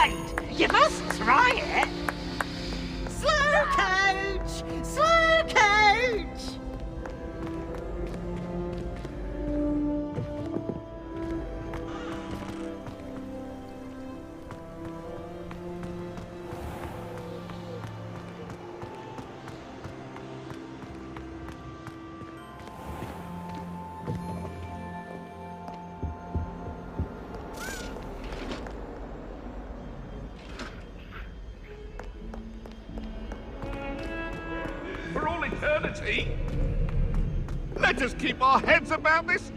mind. You must try it. Slow coach! Slow coach! For all eternity? Let us keep our heads about this.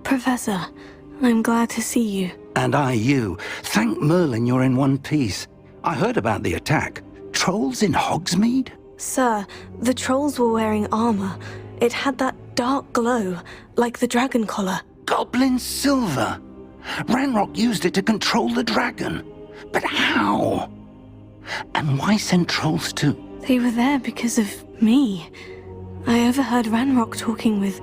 Professor, I'm glad to see you. And I you. Thank Merlin you're in one piece. I heard about the attack. Trolls in Hogsmeade? Sir, the trolls were wearing armor. It had that dark glow, like the dragon collar. Goblin silver. Ranrock used it to control the dragon. But how? And why send trolls to... They were there because of me. I overheard Ranrock talking with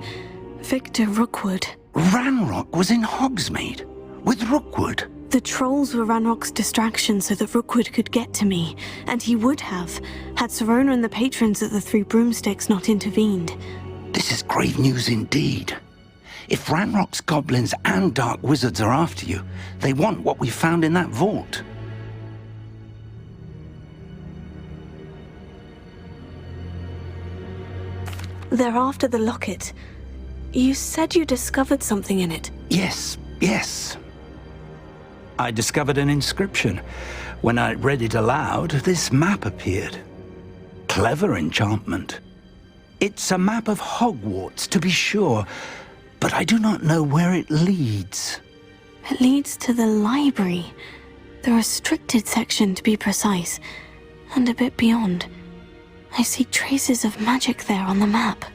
Victor Rookwood. Ranrock was in Hogsmeade? With Rookwood? The trolls were Ranrock's distraction so that Rookwood could get to me, and he would have, had Serona and the patrons at the Three Broomsticks not intervened. This is grave news indeed. If Ranrock's goblins and dark wizards are after you, they want what we found in that vault. They're after the locket. You said you discovered something in it. Yes. I discovered an inscription. When I read it aloud, this map appeared. Clever enchantment. It's a map of Hogwarts, to be sure, but I do not know where it leads. It leads to the library. The restricted section, to be precise, and a bit beyond. I see traces of magic there on the map.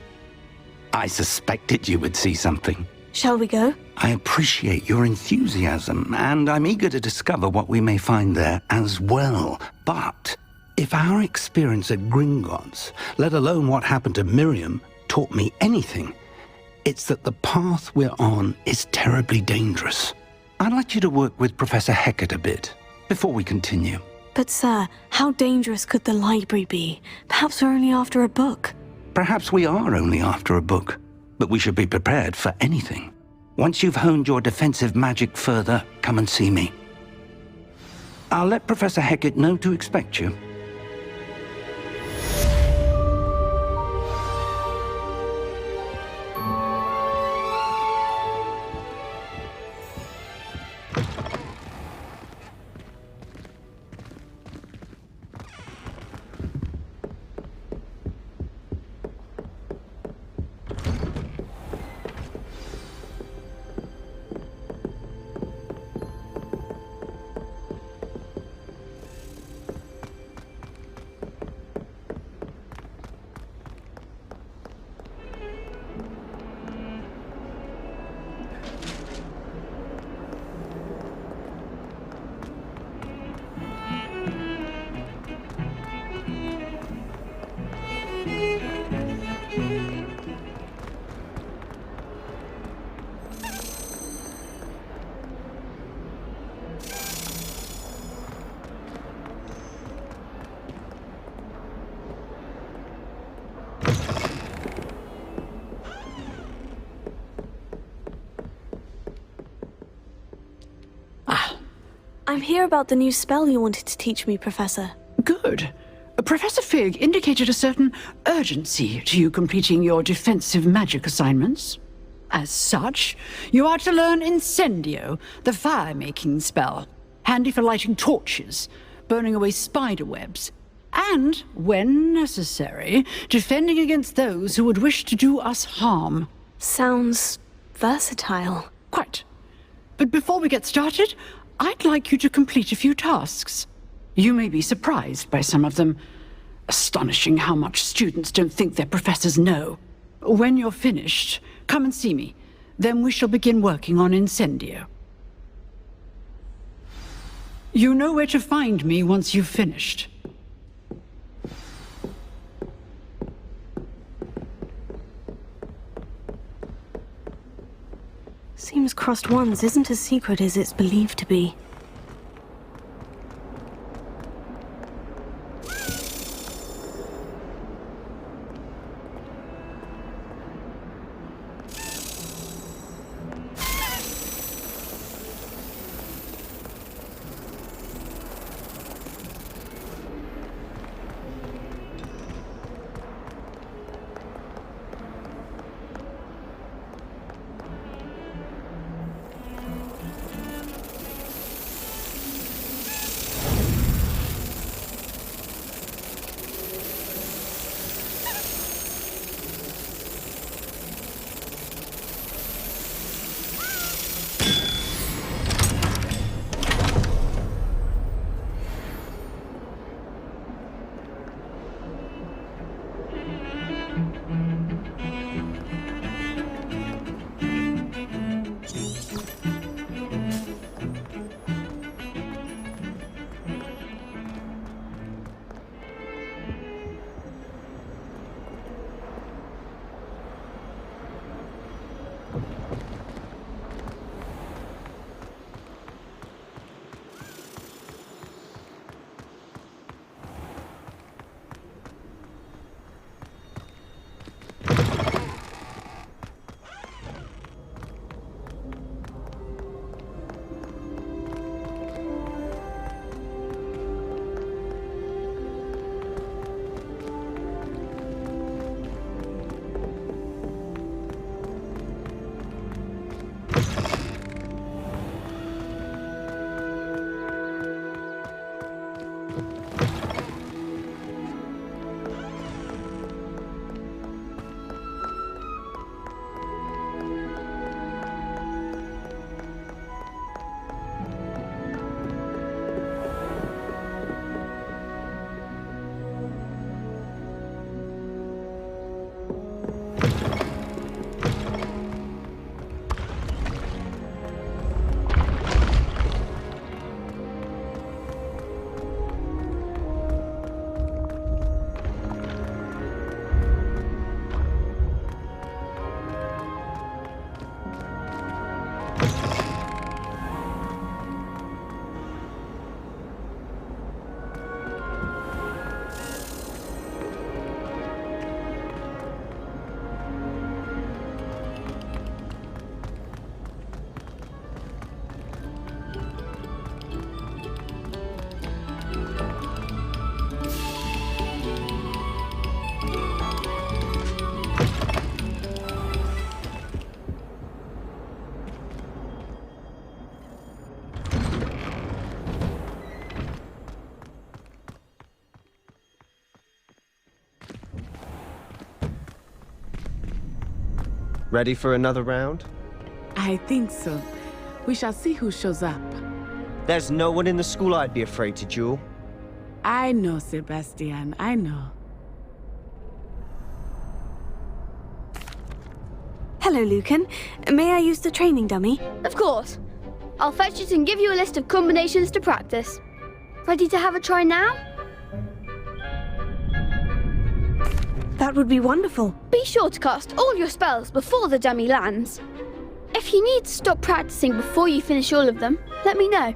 I suspected you would see something. Shall we go? I appreciate your enthusiasm, and I'm eager to discover what we may find there as well. But if our experience at Gringotts, let alone what happened to Miriam, taught me anything, it's that the path we're on is terribly dangerous. I'd like you to work with Professor Hecat a bit before we continue. But sir, how dangerous could the library be? Perhaps we're only after a book. Perhaps we are only after a book, but we should be prepared for anything. Once you've honed your defensive magic further, come and see me. I'll let Professor Hecat know to expect you. I'm here about the new spell you wanted to teach me, Professor. Good. Professor Fig indicated a certain urgency to you completing your defensive magic assignments. As such, you are to learn Incendio, the fire-making spell, handy for lighting torches, burning away spider webs, and, when necessary, defending against those who would wish to do us harm. Sounds versatile. Quite. But before we get started, I'd like you to complete a few tasks. You may be surprised by some of them. Astonishing how much students don't think their professors know. When you're finished, come and see me. Then we shall begin working on Incendio. You know where to find me once you've finished. Seems Crossed Wands isn't as secret as it's believed to be. Ready for another round? I think so. We shall see who shows up. There's no one in the school I'd be afraid to duel. I know, Sebastian, I know. Hello, Lucan. May I use the training dummy? Of course. I'll fetch it and give you a list of combinations to practice. Ready to have a try now? That would be wonderful. Be sure to cast all your spells before the dummy lands. If you need to stop practicing before you finish all of them, let me know.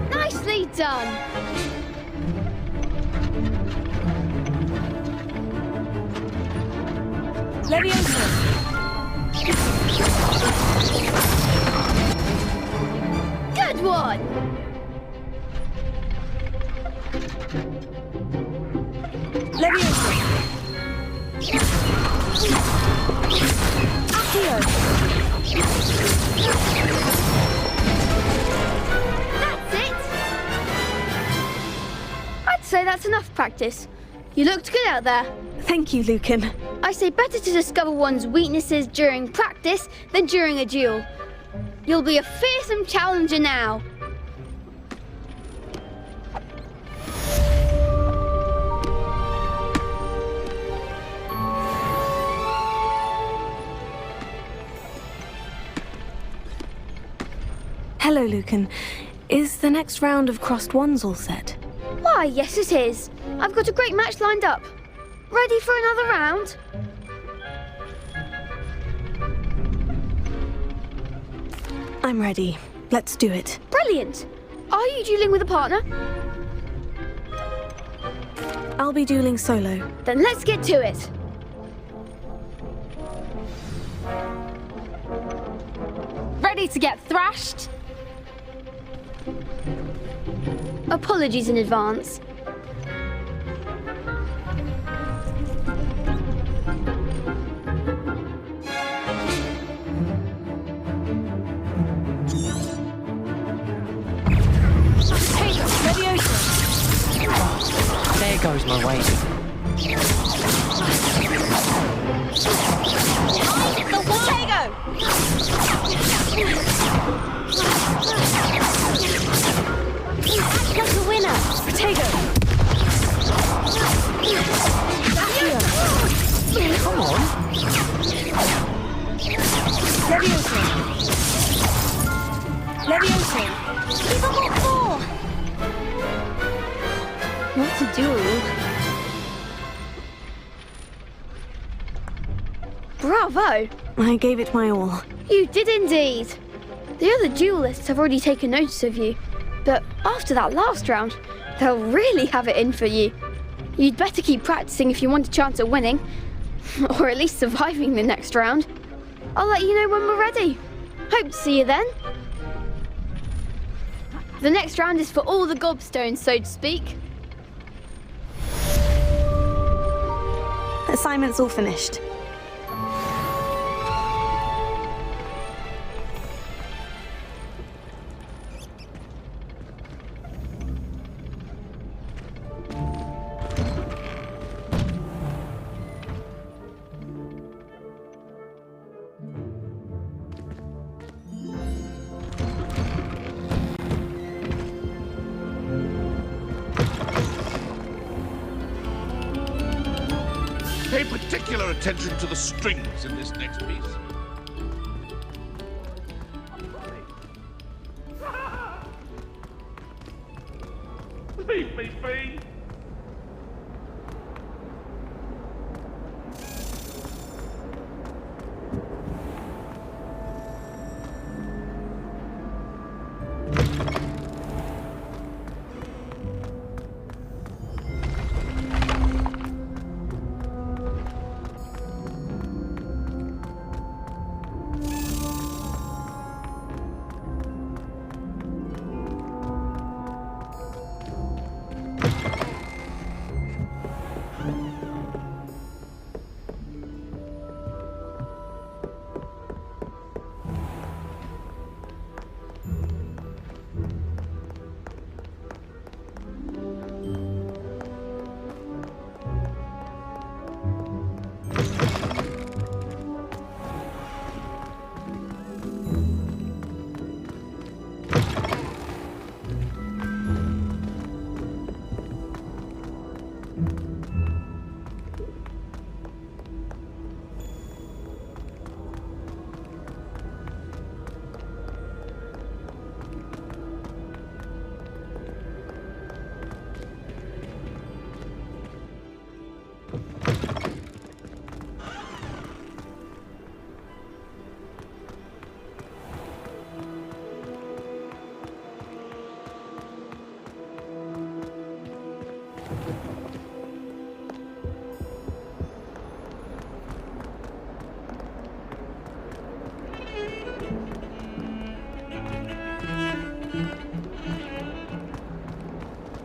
Nicely done! Leviosa! Good one! Leviosa! Accio! That's it! I'd say that's enough practice. You looked good out there. Thank you, Lucan. I say better to discover one's weaknesses during practice than during a duel. You'll be a fearsome challenger now. Hello, Lucan. Is the next round of crossed wands all set? Why, yes it is. I've got a great match lined up. Ready for another round? I'm ready. Let's do it. Brilliant. Are you dueling with a partner? I'll be dueling solo. Then let's get to it. Ready to get thrashed? Apologies in advance. There goes my weight. That's the winner! Protego! Come on. Leviosa! Leviosa! Keep up on 4! What's a duel? Bravo! I gave it my all. You did indeed. The other duelists have already taken notice of you, but after that last round, they'll really have it in for you. You'd better keep practicing if you want a chance at winning, or at least surviving the next round. I'll let you know when we're ready. Hope to see you then. The next round is for all the gobstones, so to speak. Assignment's all finished. Pay particular attention to the strings in this next piece. Leave me be!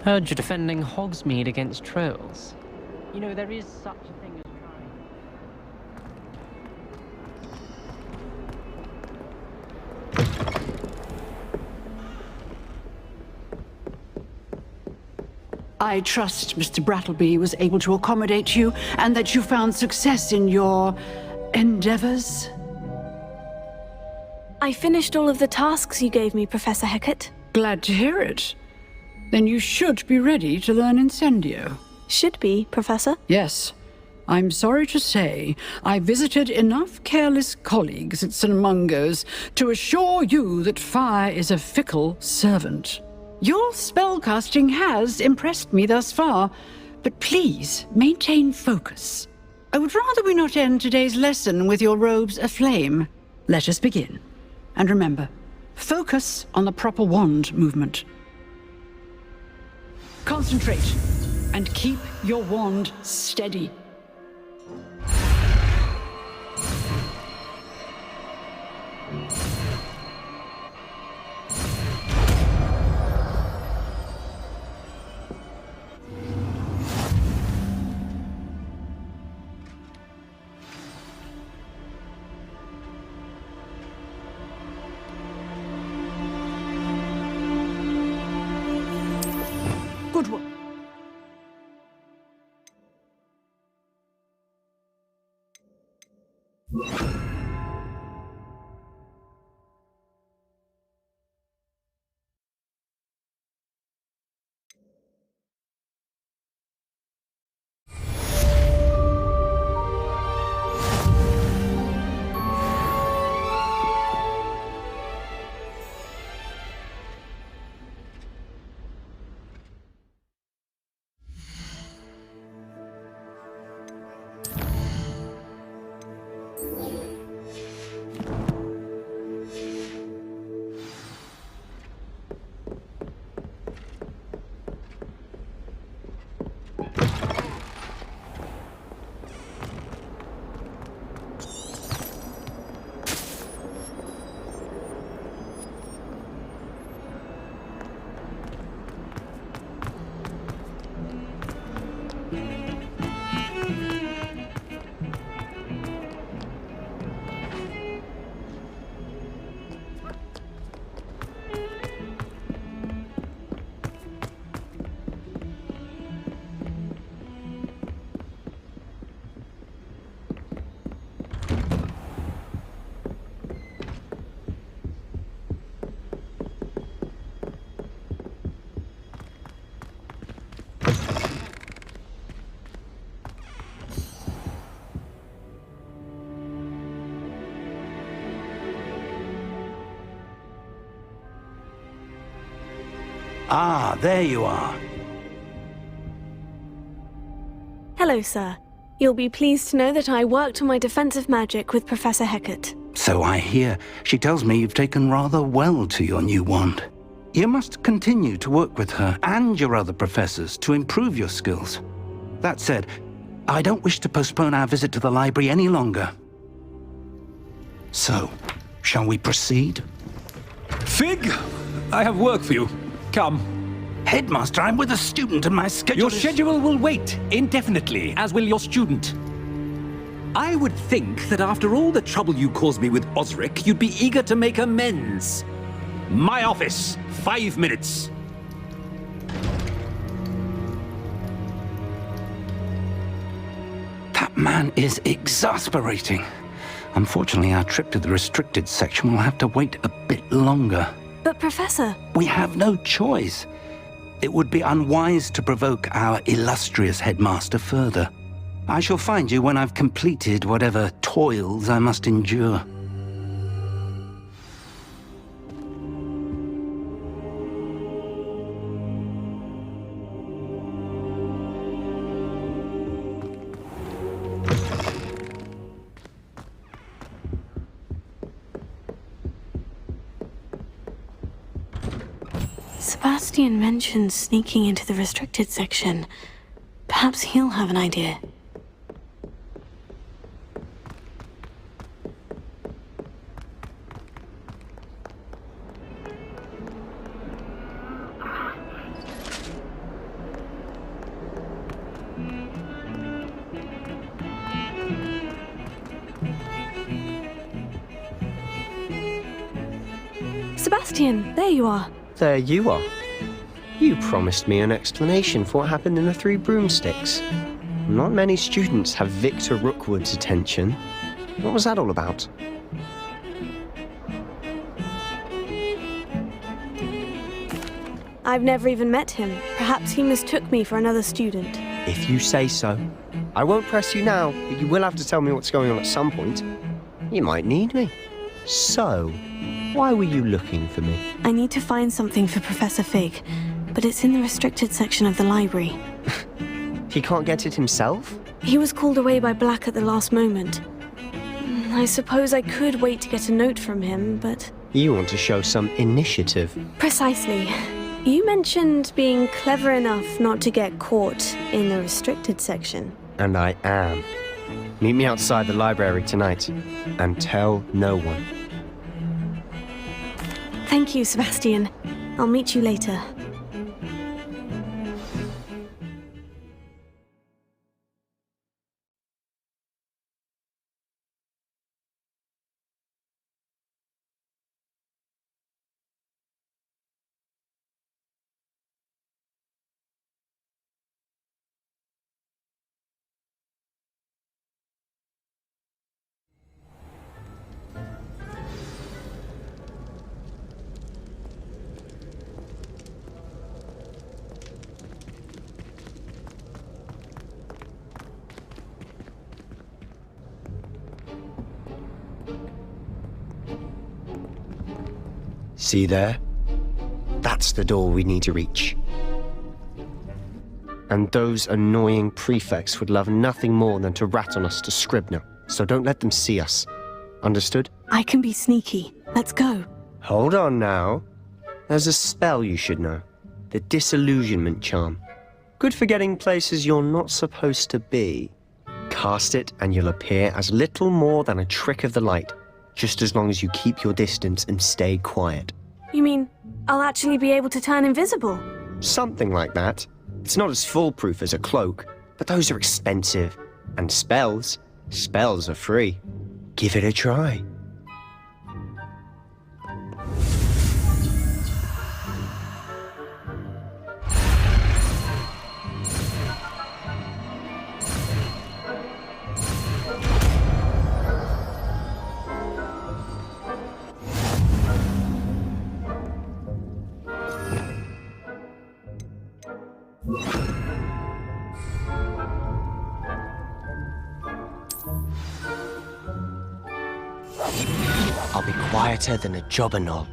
Heard you're defending Hogsmeade against trolls. You know, there is such a thing as trying. I trust Mr. Brattleby was able to accommodate you and that you found success in your endeavors. I finished all of the tasks you gave me, Professor Hecat. Glad to hear it. Then you should be ready to learn Incendio. Should be, Professor. Yes. I'm sorry to say, I visited enough careless colleagues at St. Mungo's to assure you that fire is a fickle servant. Your spellcasting has impressed me thus far, but please maintain focus. I would rather we not end today's lesson with your robes aflame. Let us begin. And remember, focus on the proper wand movement. Concentrate, and keep your wand steady. Good one. Ah, there you are. Hello, sir. You'll be pleased to know that I worked on my defensive magic with Professor Hecat. So I hear. She tells me you've taken rather well to your new wand. You must continue to work with her and your other professors to improve your skills. That said, I don't wish to postpone our visit to the library any longer. So, shall we proceed? Fig, I have work for you. Come. Headmaster, I'm with a student and my schedule Your schedule will wait indefinitely, as will your student. I would think that after all the trouble you caused me with Osric, you'd be eager to make amends. My office, 5 minutes. That man is exasperating. Unfortunately, our trip to the restricted section will have to wait a bit longer. But, Professor... We have no choice. It would be unwise to provoke our illustrious headmaster further. I shall find you when I've completed whatever toils I must endure. Sebastian mentioned sneaking into the restricted section. Perhaps he'll have an idea. Sebastian, there you are. There you are. You promised me an explanation for what happened in the Three Broomsticks. Not many students have Victor Rookwood's attention. What was that all about? I've never even met him. Perhaps he mistook me for another student. If you say so. I won't press you now, but you will have to tell me what's going on at some point. You might need me. So, why were you looking for me? I need to find something for Professor Fig, but it's in the restricted section of the library. He can't get it himself? He was called away by Black at the last moment. I suppose I could wait to get a note from him, but... You want to show some initiative. Precisely. You mentioned being clever enough not to get caught in the restricted section. And I am. Meet me outside the library tonight, and tell no one. Thank you, Sebastian. I'll meet you later. See there? That's the door we need to reach. And those annoying prefects would love nothing more than to rat on us to Scribner, so don't let them see us. Understood? I can be sneaky. Let's go. Hold on now. There's a spell you should know. The Disillusionment Charm. Good for getting places you're not supposed to be. Cast it and you'll appear as little more than a trick of the light, just as long as you keep your distance and stay quiet. You mean I'll actually be able to turn invisible? Something like that. It's not as foolproof as a cloak, but those are expensive. And spells are free. Give it a try. I'll be quieter than a jobberknoll.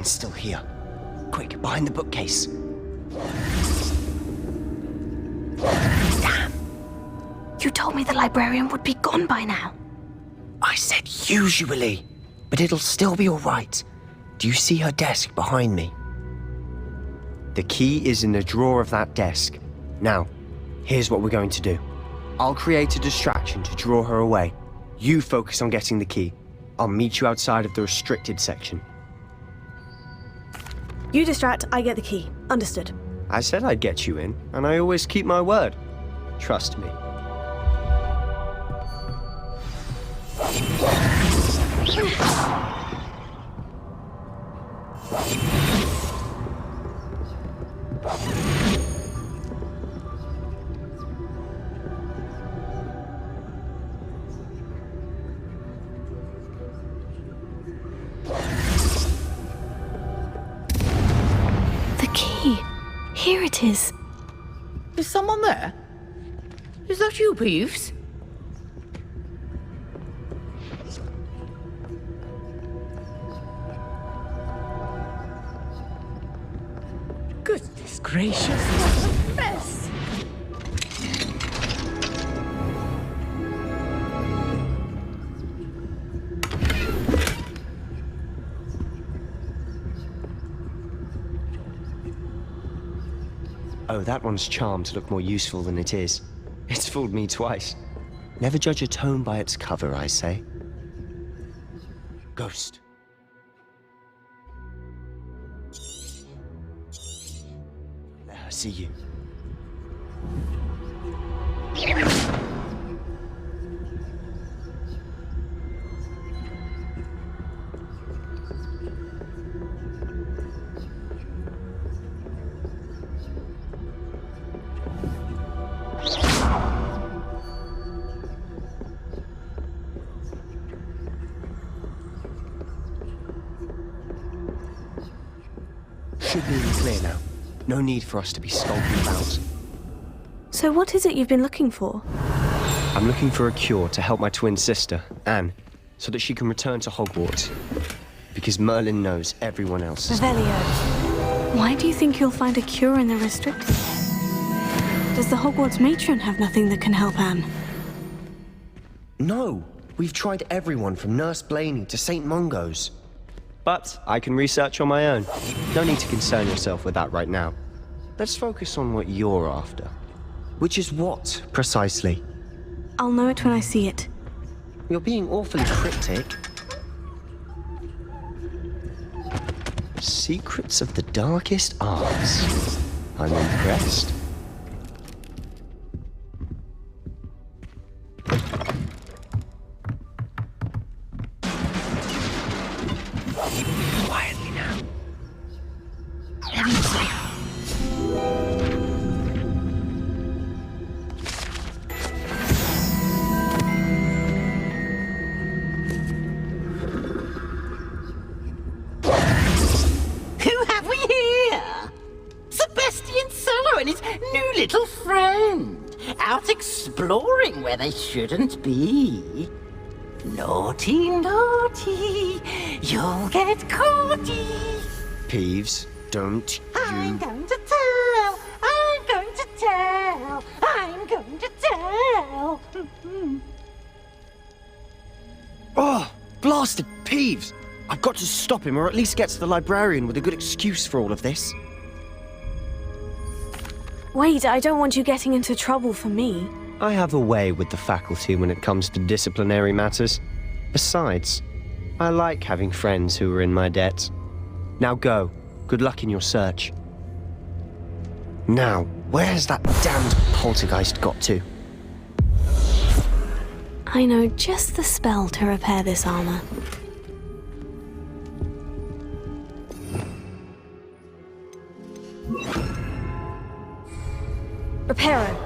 Still here. Quick, behind the bookcase. Damn! You told me the librarian would be gone by now. I said usually, but it'll still be all right. Do you see her desk behind me? The key is in the drawer of that desk. Now, here's what we're going to do. I'll create a distraction to draw her away. You focus on getting the key. I'll meet you outside of the restricted section. You distract, I get the key. Understood. I said I'd get you in, and I always keep my word. Trust me. Here it is. Is someone there? Is that you, Peeves? Goodness gracious, what a mess! Oh, that one's charmed to look more useful than it is. It's fooled me twice. Never judge a tome by its cover, I say. Ghost. Let her see you. Should be clear now. No need for us to be skulking about. So what is it you've been looking for? I'm looking for a cure to help my twin sister, Anne, so that she can return to Hogwarts. Because Merlin knows everyone else is... Revelio, why do you think you'll find a cure in the restricted? Does the Hogwarts matron have nothing that can help Anne? No! We've tried everyone from Nurse Blaney to St. Mungo's. But I can research on my own. No need to concern yourself with that right now. Let's focus on what you're after. Which is what, precisely? I'll know it when I see it. You're being awfully cryptic. Secrets of the darkest arts. I'm impressed. Quietly now. Who have we here? Sebastian Solo and his new little friend, out exploring where they shouldn't be. Naughty, naughty, you'll get caughty. Peeves, don't I'm going to tell, I'm going to tell, I'm going to tell. Oh, blasted Peeves! I've got to stop him, or at least get to the librarian with a good excuse for all of this. Wait, I don't want you getting into trouble for me. I have a way with the faculty when it comes to disciplinary matters. Besides, I like having friends who are in my debt. Now go. Good luck in your search. Now, where's that damned poltergeist got to? I know just the spell to repair this armor. Reparo.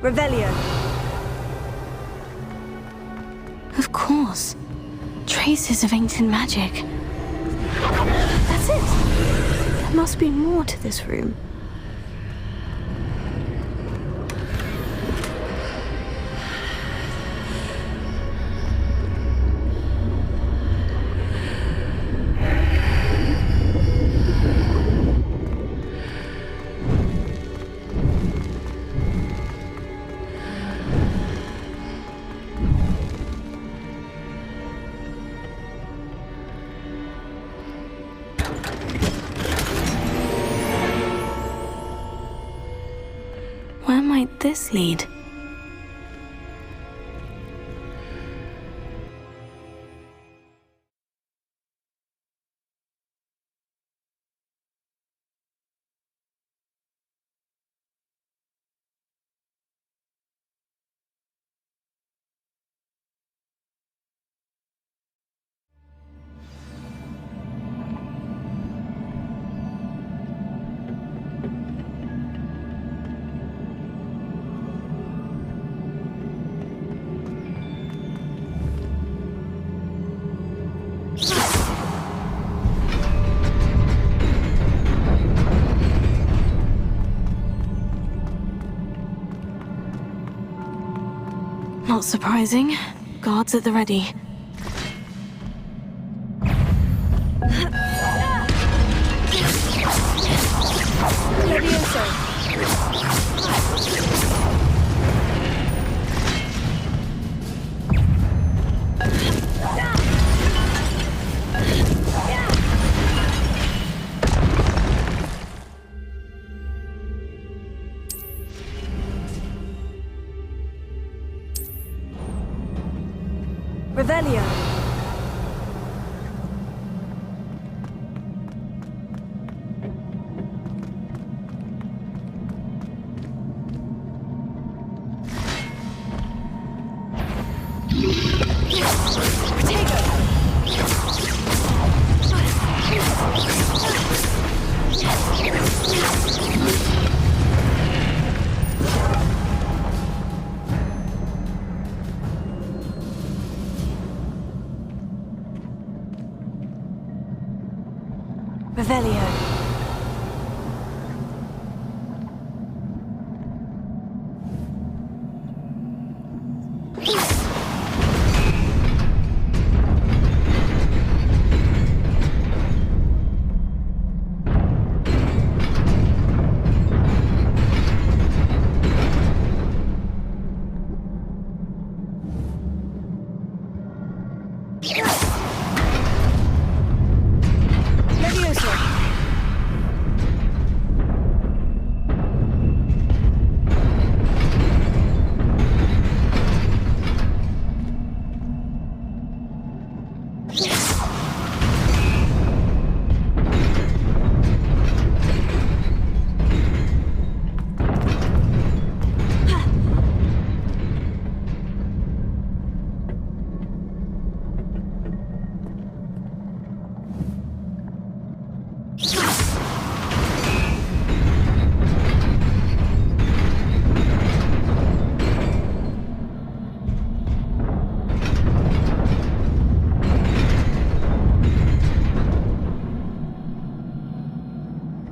Revelio. Of course. Traces of ancient magic. That's it. There must be more to this room. Where might this lead? Not surprising. Guards at the ready. Revelio. Revelio.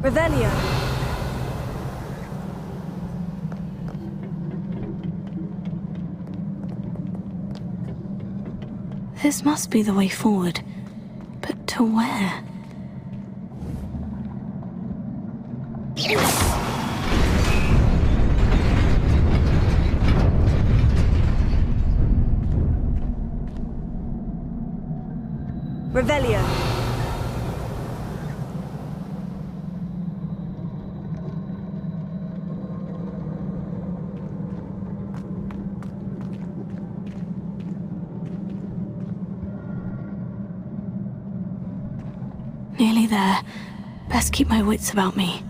Revelio. This must be the way forward. But to where? Revelio. Nearly there. Best keep my wits about me.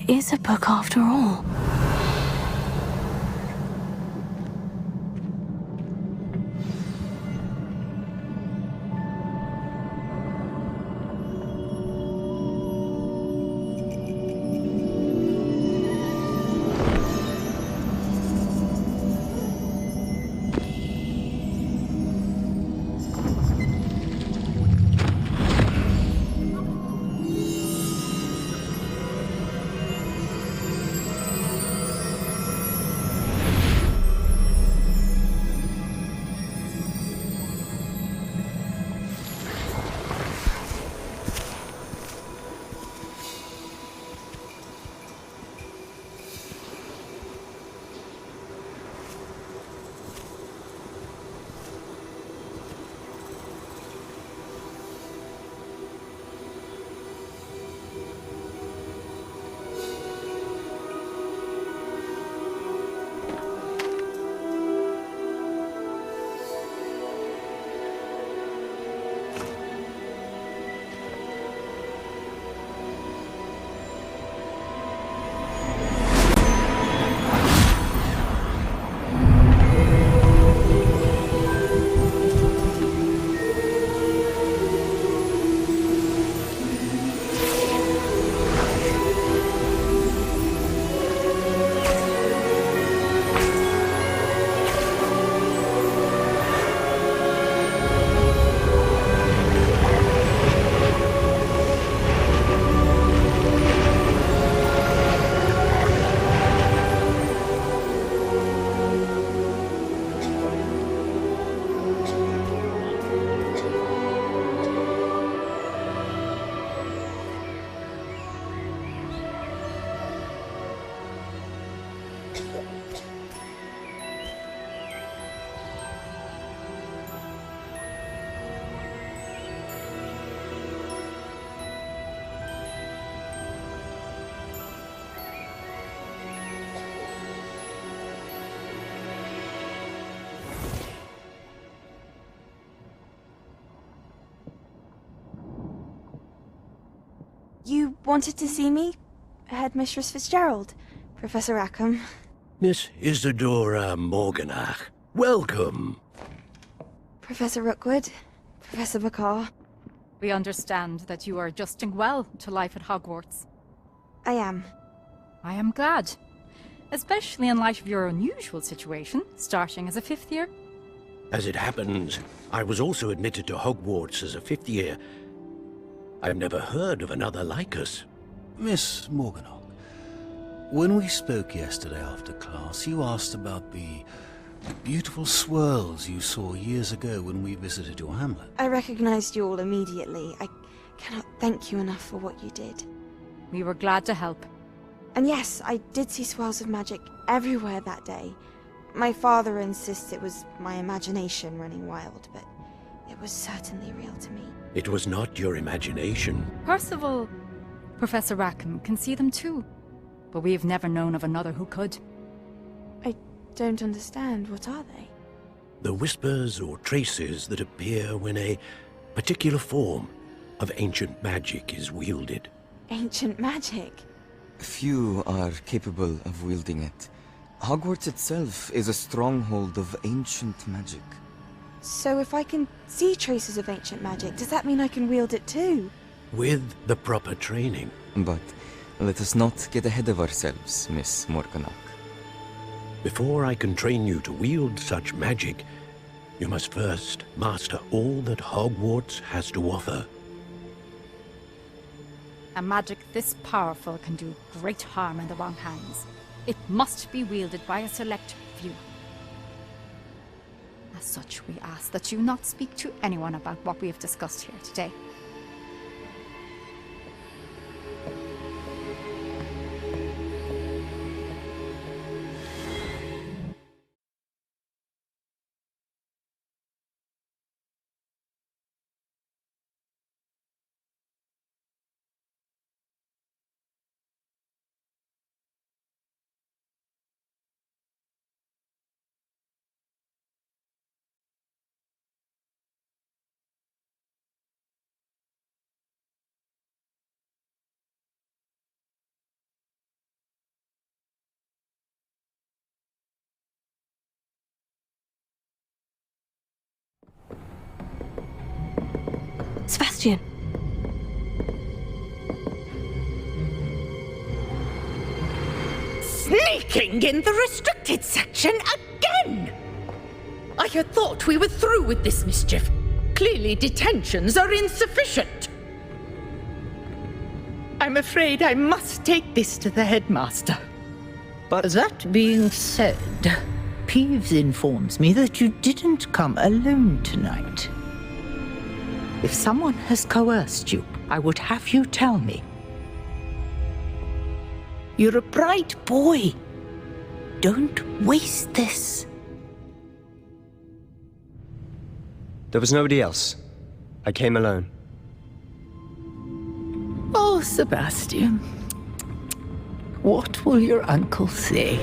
Is a book after all. You wanted to see me? Headmistress Fitzgerald, Professor Rackham. Miss Isadora Morganach, welcome. Professor Rookwood, Professor Bakar. We understand that you are adjusting well to life at Hogwarts. I am. I am glad. Especially in light of your unusual situation, starting as a 5th year. As it happens, I was also admitted to Hogwarts as a 5th year. I've never heard of another like us. Miss Morganach, when we spoke yesterday after class, you asked about the beautiful swirls you saw years ago when we visited your hamlet. I recognized you all immediately. I cannot thank you enough for what you did. We were glad to help. And yes, I did see swirls of magic everywhere that day. My father insists it was my imagination running wild, but it was certainly real to me. It was not your imagination. Percival, Professor Rackham can see them too, but we have never known of another who could. I don't understand. What are they? The whispers or traces that appear when a particular form of ancient magic is wielded. Ancient magic? Few are capable of wielding it. Hogwarts itself is a stronghold of ancient magic. So if I can see traces of ancient magic, does that mean I can wield it too? With the proper training. But let us not get ahead of ourselves, Miss Morganach. Before I can train you to wield such magic, you must first master all that Hogwarts has to offer. A magic this powerful can do great harm in the wrong hands. It must be wielded by a select few. As such, we ask that you not speak to anyone about what we have discussed here today. Sebastian! Sneaking in the restricted section again! I had thought we were through with this mischief. Clearly detentions are insufficient. I'm afraid I must take this to the headmaster. But that being said, Peeves informs me that you didn't come alone tonight. If someone has coerced you, I would have you tell me. You're a bright boy. Don't waste this. There was nobody else. I came alone. Oh, Sebastian. What will your uncle say?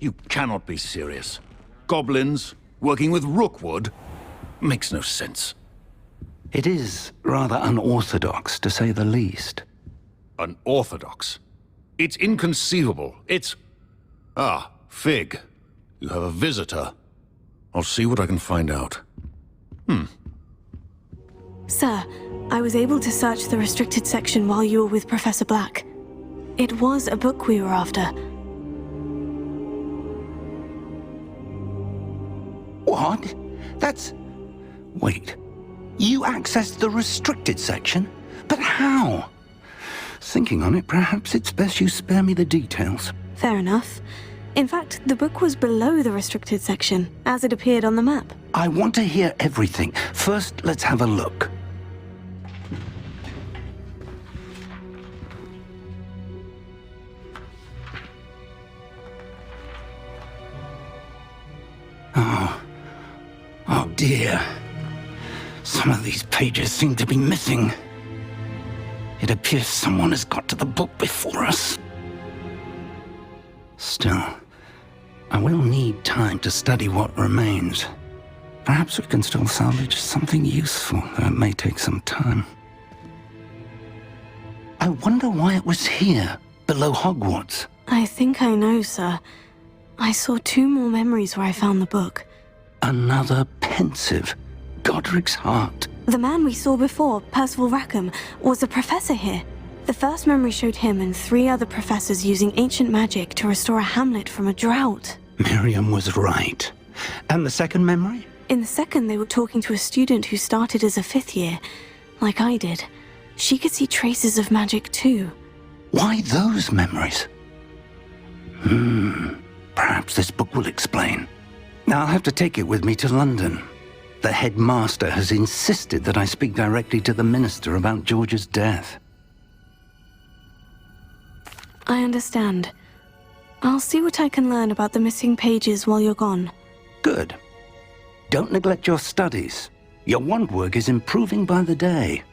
You cannot be serious. Goblins, working with Rookwood? Makes no sense. It is rather unorthodox, to say the least. Unorthodox? It's inconceivable. It's... Ah, Fig. You have a visitor. I'll see what I can find out. Sir, I was able to search the restricted section while you were with Professor Black. It was a book we were after. What? That's... Wait. You accessed the restricted section? But how? Thinking on it, perhaps it's best you spare me the details. Fair enough. In fact, the book was below the restricted section, as it appeared on the map. I want to hear everything. First, let's have a look. Oh dear. Some of these pages seem to be missing. It appears someone has got to the book before us. Still, I will need time to study what remains. Perhaps we can still salvage something useful, though it may take some time. I wonder why it was here, below Hogwarts. I think I know, sir. I saw 2 more memories where I found the book. Another pensive. Godric's heart. The man we saw before, Percival Rackham, was a professor here. The first memory showed him and 3 other professors using ancient magic to restore a hamlet from a drought. Miriam was right. And the second memory? In the second, they were talking to a student who started as a 5th year, like I did. She could see traces of magic too. Why those memories? Perhaps this book will explain. I'll have to take it with me to London. The headmaster has insisted that I speak directly to the minister about George's death. I understand. I'll see what I can learn about the missing pages while you're gone. Good. Don't neglect your studies. Your wand work is improving by the day.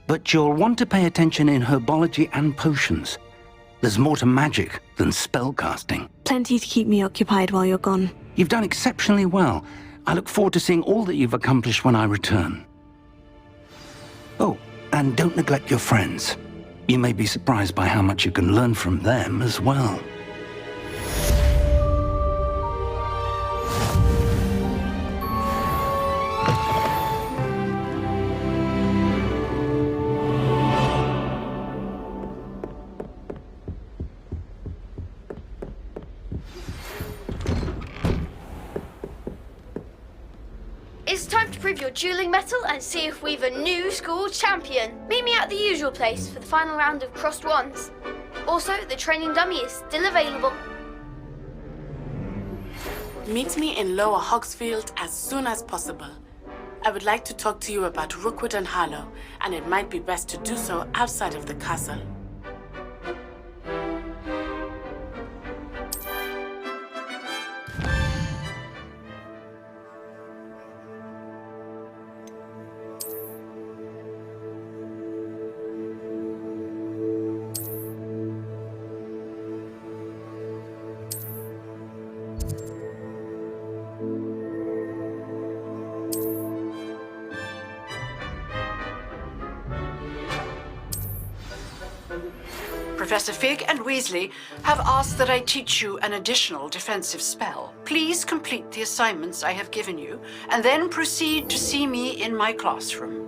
But you'll want to pay attention in herbology and potions. There's more to magic than spellcasting. Plenty to keep me occupied while you're gone. You've done exceptionally well. I look forward to seeing all that you've accomplished when I return. Oh, and don't neglect your friends. You may be surprised by how much you can learn from them as well. It's time to prove your dueling mettle and see if we've a new school champion. Meet me at the usual place for the final round of crossed wands. Also, the training dummy is still available. Meet me in Lower Hogsfield as soon as possible. I would like to talk to you about Rookwood and Harlow, and it might be best to do so outside of the castle. Professor Fig and Weasley have asked that I teach you an additional defensive spell. Please complete the assignments I have given you, and then proceed to see me in my classroom.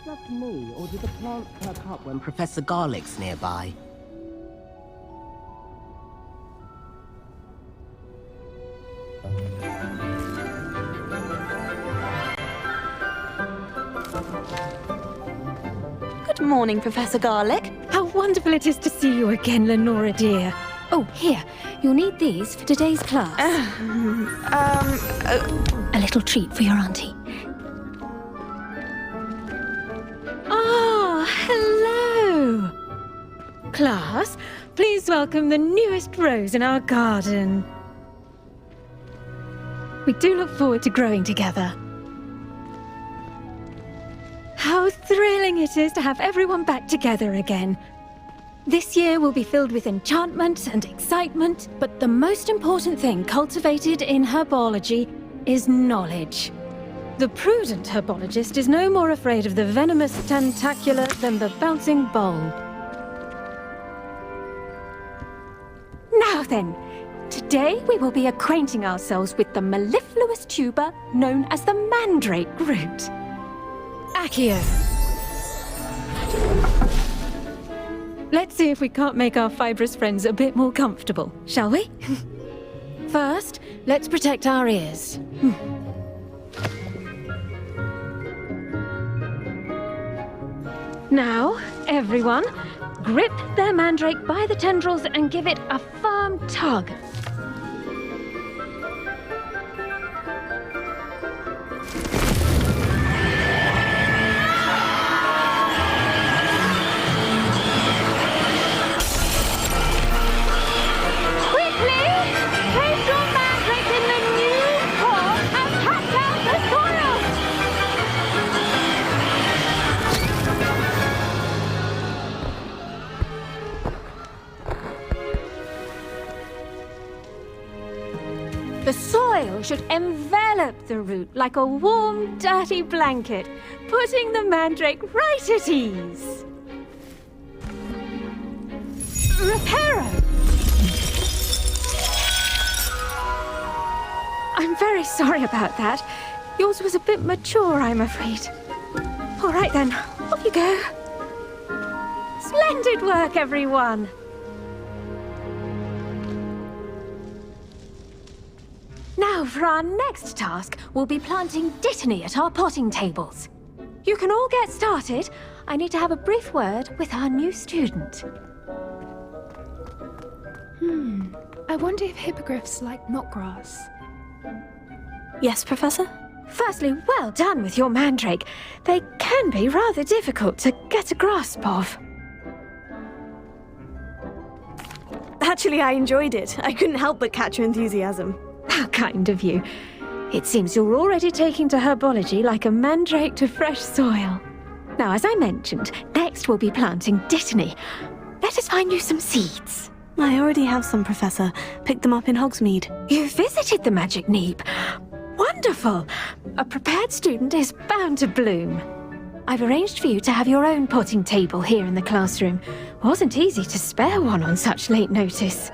just me, or do the plants perk up when Professor Garlick's nearby? Good morning, Professor Garlick. How wonderful it is to see you again, Lenora dear. Oh, here. You'll need these for today's class. A little treat for your auntie. Ah, hello! Class, please welcome the newest rose in our garden. We do look forward to growing together. How thrilling it is to have everyone back together again. This year will be filled with enchantment and excitement, but the most important thing cultivated in herbology is knowledge. The prudent herbologist is no more afraid of the venomous tentacula than the bouncing bulb. Now then, today we will be acquainting ourselves with the mellifluous tuber known as the mandrake root. Accio. Let's see if we can't make our fibrous friends a bit more comfortable, shall we? First, let's protect our ears. Now, everyone, grip their mandrake by the tendrils and give it a firm tug. The soil should envelop the root like a warm, dirty blanket, putting the mandrake right at ease. Reparo! I'm very sorry about that. Yours was a bit mature, I'm afraid. All right then, off you go. Splendid work, everyone! Now, for our next task, we'll be planting dittany at our potting tables. You can all get started. I need to have a brief word with our new student. I wonder if hippogriffs like knotgrass. Yes, Professor? Firstly, well done with your mandrake. They can be rather difficult to get a grasp of. Actually, I enjoyed it. I couldn't help but catch your enthusiasm. How kind of you. It seems you're already taking to herbology like a mandrake to fresh soil. Now, as I mentioned, next we'll be planting dittany. Let us find you some seeds. I already have some, Professor. Picked them up in Hogsmeade. You visited the Magic Neep. Wonderful! A prepared student is bound to bloom. I've arranged for you to have your own potting table here in the classroom. Wasn't easy to spare one on such late notice.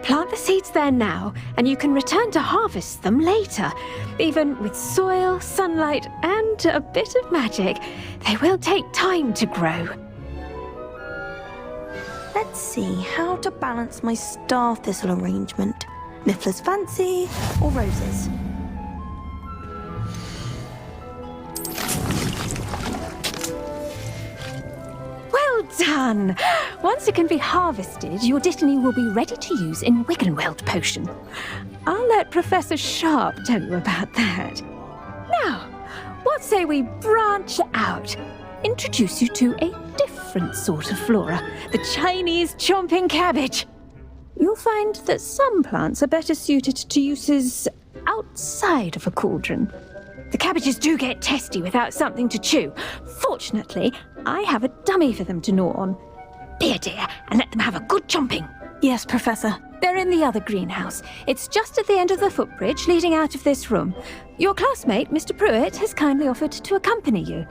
Plant the seeds there now, and you can return to harvest them later. Even with soil, sunlight, and a bit of magic, they will take time to grow. Let's see how to balance my star thistle arrangement. Miffler's Fancy or roses? Well done! Once it can be harvested, your dittany will be ready to use in Wiggenweld potion. I'll let Professor Sharp tell you about that. Now, what say we branch out? Introduce you to a different sort of flora, the Chinese chomping cabbage. You'll find that some plants are better suited to uses outside of a cauldron. The cabbages do get testy without something to chew. Fortunately, I have a dummy for them to gnaw on. Be a dear and let them have a good chomping. Yes, Professor. They're in the other greenhouse. It's just at the end of the footbridge leading out of this room. Your classmate, Mr. Pruitt, has kindly offered to accompany you.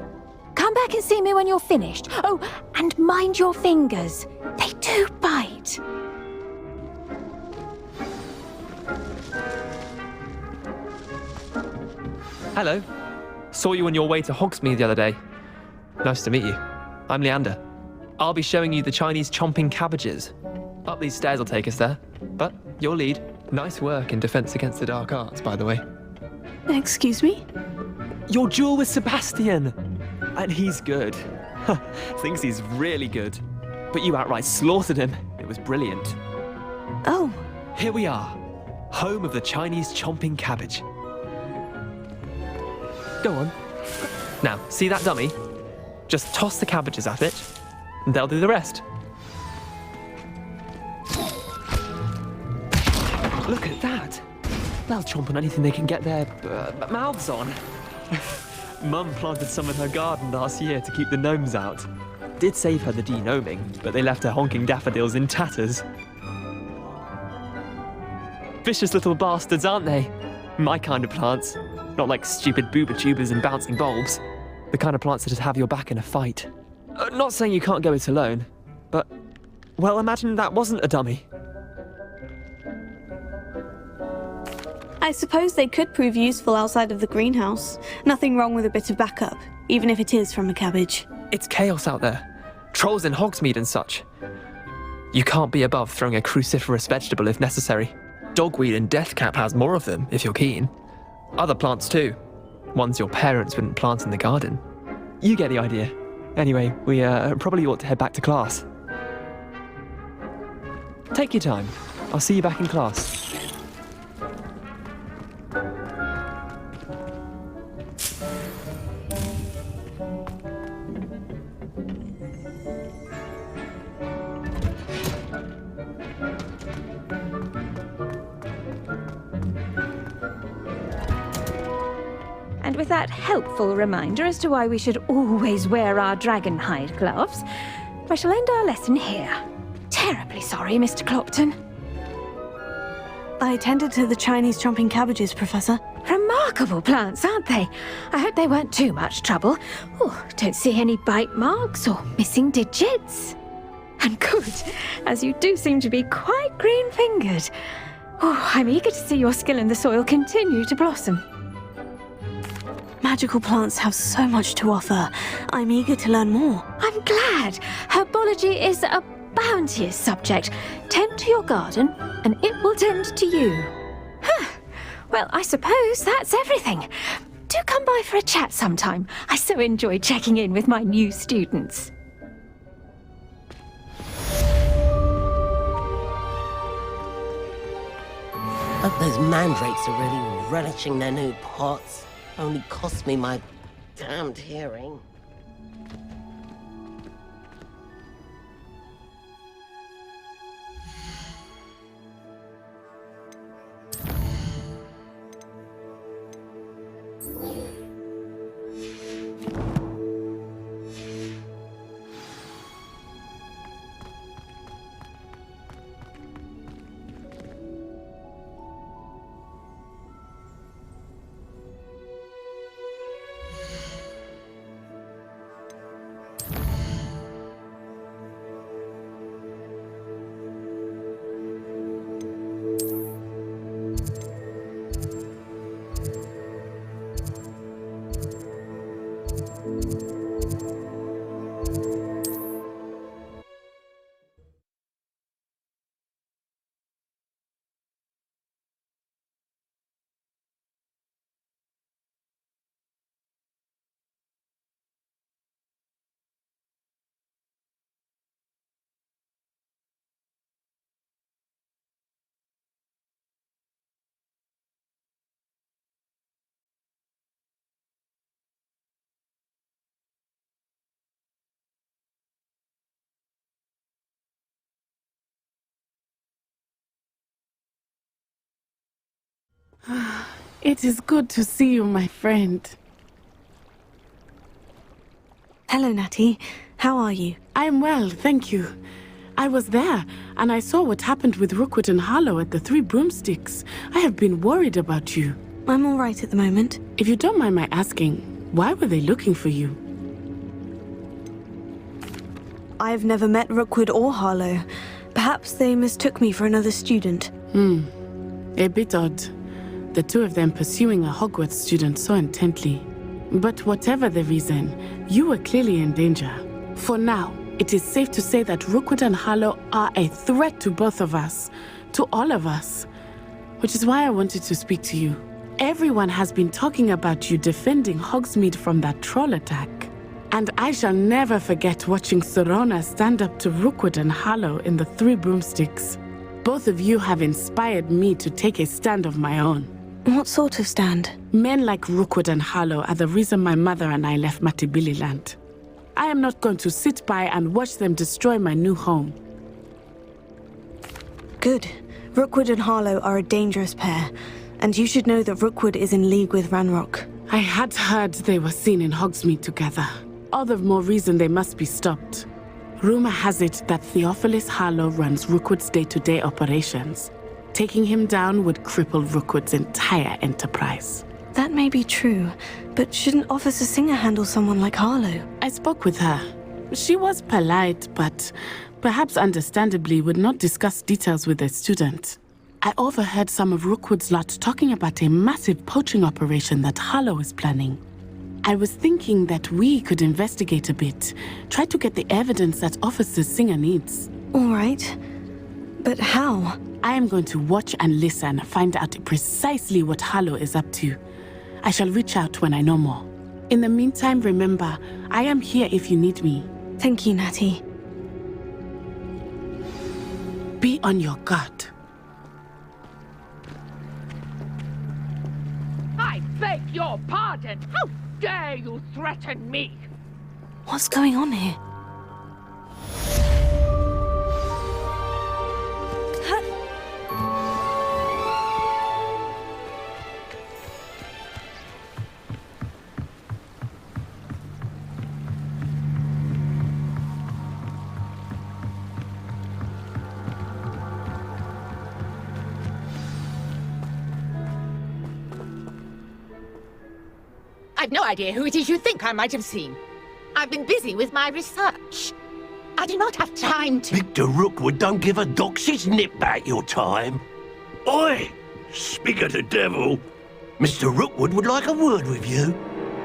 Come back and see me when you're finished. Oh, and mind your fingers. They do bite. Hello. Saw you on your way to Hogsmeade the other day. Nice to meet you. I'm Leander. I'll be showing you the Chinese chomping cabbages. Up these stairs will take us there. But your lead. Nice work in Defense Against the Dark Arts, by the way. Excuse me? Your duel with Sebastian! And he's good. Thinks he's really good. But you outright slaughtered him. It was brilliant. Oh. Here we are. Home of the Chinese chomping cabbage. Go on. Now, see that dummy? Just toss the cabbages at it, and they'll do the rest. Look at that! They'll chomp on anything they can get their mouths on. Mum planted some in her garden last year to keep the gnomes out. Did save her the de-gnoming, but they left her honking daffodils in tatters. Vicious little bastards, aren't they? My kind of plants. Not like stupid booba tubers and bouncing bulbs. The kind of plants that'd have your back in a fight. Not saying you can't go it alone, but, well, imagine that wasn't a dummy. I suppose they could prove useful outside of the greenhouse. Nothing wrong with a bit of backup, even if it is from a cabbage. It's chaos out there. Trolls in Hogsmeade and such. You can't be above throwing a cruciferous vegetable if necessary. Dogweed and deathcap has more of them, if you're keen. Other plants too. Ones your parents wouldn't plant in the garden. You get the idea. Anyway, we probably ought to head back to class. Take your time. I'll see you back in class. And with that helpful reminder as to why we should always wear our dragon hide gloves, I shall end our lesson here. Terribly sorry, Mr. Clopton. I attended to the Chinese chomping cabbages, Professor. Remarkable plants, aren't they? I hope they weren't too much trouble. Oh, don't see any bite marks or missing digits. And good, as you do seem to be quite green-fingered. Oh, I'm eager to see your skill in the soil continue to blossom. Magical plants have so much to offer. I'm eager to learn more. I'm glad. Herbology is a bounteous subject. Tend to your garden, and it will tend to you. Huh. Well, I suppose that's everything. Do come by for a chat sometime. I so enjoy checking in with my new students. Hope those mandrakes are really relishing their new pots. Only cost me my damned hearing. It is good to see you, my friend. Hello, Natty. How are you? I'm well, thank you. I was there, and I saw what happened with Rookwood and Harlow at the Three Broomsticks. I have been worried about you. I'm all right at the moment. If you don't mind my asking, why were they looking for you? I've never met Rookwood or Harlow. Perhaps they mistook me for another student. A bit odd. The two of them pursuing a Hogwarts student so intently. But whatever the reason, you were clearly in danger. For now, it is safe to say that Rookwood and Harlow are a threat to both of us, to all of us. Which is why I wanted to speak to you. Everyone has been talking about you defending Hogsmeade from that troll attack. And I shall never forget watching Sorona stand up to Rookwood and Harlow in the Three Broomsticks. Both of you have inspired me to take a stand of my own. What sort of stand? Men like Rookwood and Harlow are the reason my mother and I left Matibili land. I am not going to sit by and watch them destroy my new home. Good. Rookwood and Harlow are a dangerous pair, and you should know that Rookwood is in league with Ranrock. I had heard they were seen in Hogsmeade together. All the more reason they must be stopped. Rumor has it that Theophilus Harlow runs Rookwood's day-to-day operations. Taking him down would cripple Rookwood's entire enterprise. That may be true, but shouldn't Officer Singer handle someone like Harlow? I spoke with her. She was polite, but perhaps understandably would not discuss details with a student. I overheard some of Rookwood's lot talking about a massive poaching operation that Harlow is planning. I was thinking that we could investigate a bit, try to get the evidence that Officer Singer needs. All right, but how? I am going to watch and listen, find out precisely what Harlow is up to. I shall reach out when I know more. In the meantime, remember, I am here if you need me. Thank you, Natty. Be on your guard. I beg your pardon! How dare you threaten me? What's going on here? I've no idea who it is you think I might have seen. I've been busy with my research. I do not have time to— Victor Rookwood don't give a doxy's nip back your time. Oi! Speak of the devil. Mr. Rookwood would like a word with you.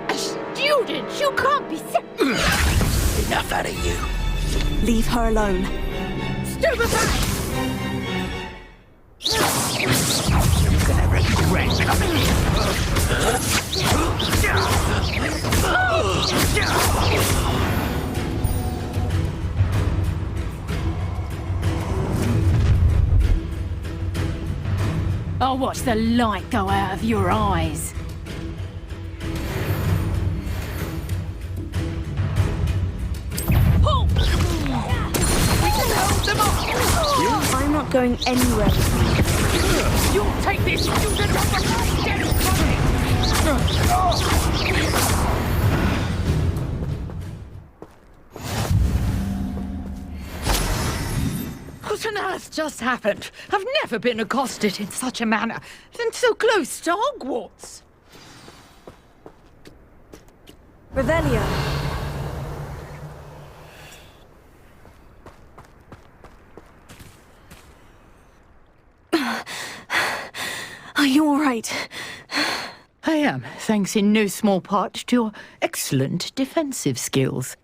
A student? You can't be Enough out of you. Leave her alone. Stupefy! You're gonna regret coming here. I'll watch the light go out of your eyes. I'm not going anywhere with you. You'll take this student off the dead body! What on earth just happened? I've never been accosted in such a manner, and so close to Hogwarts. Revelio. Are you all right? I am, thanks in no small part to your excellent defensive skills.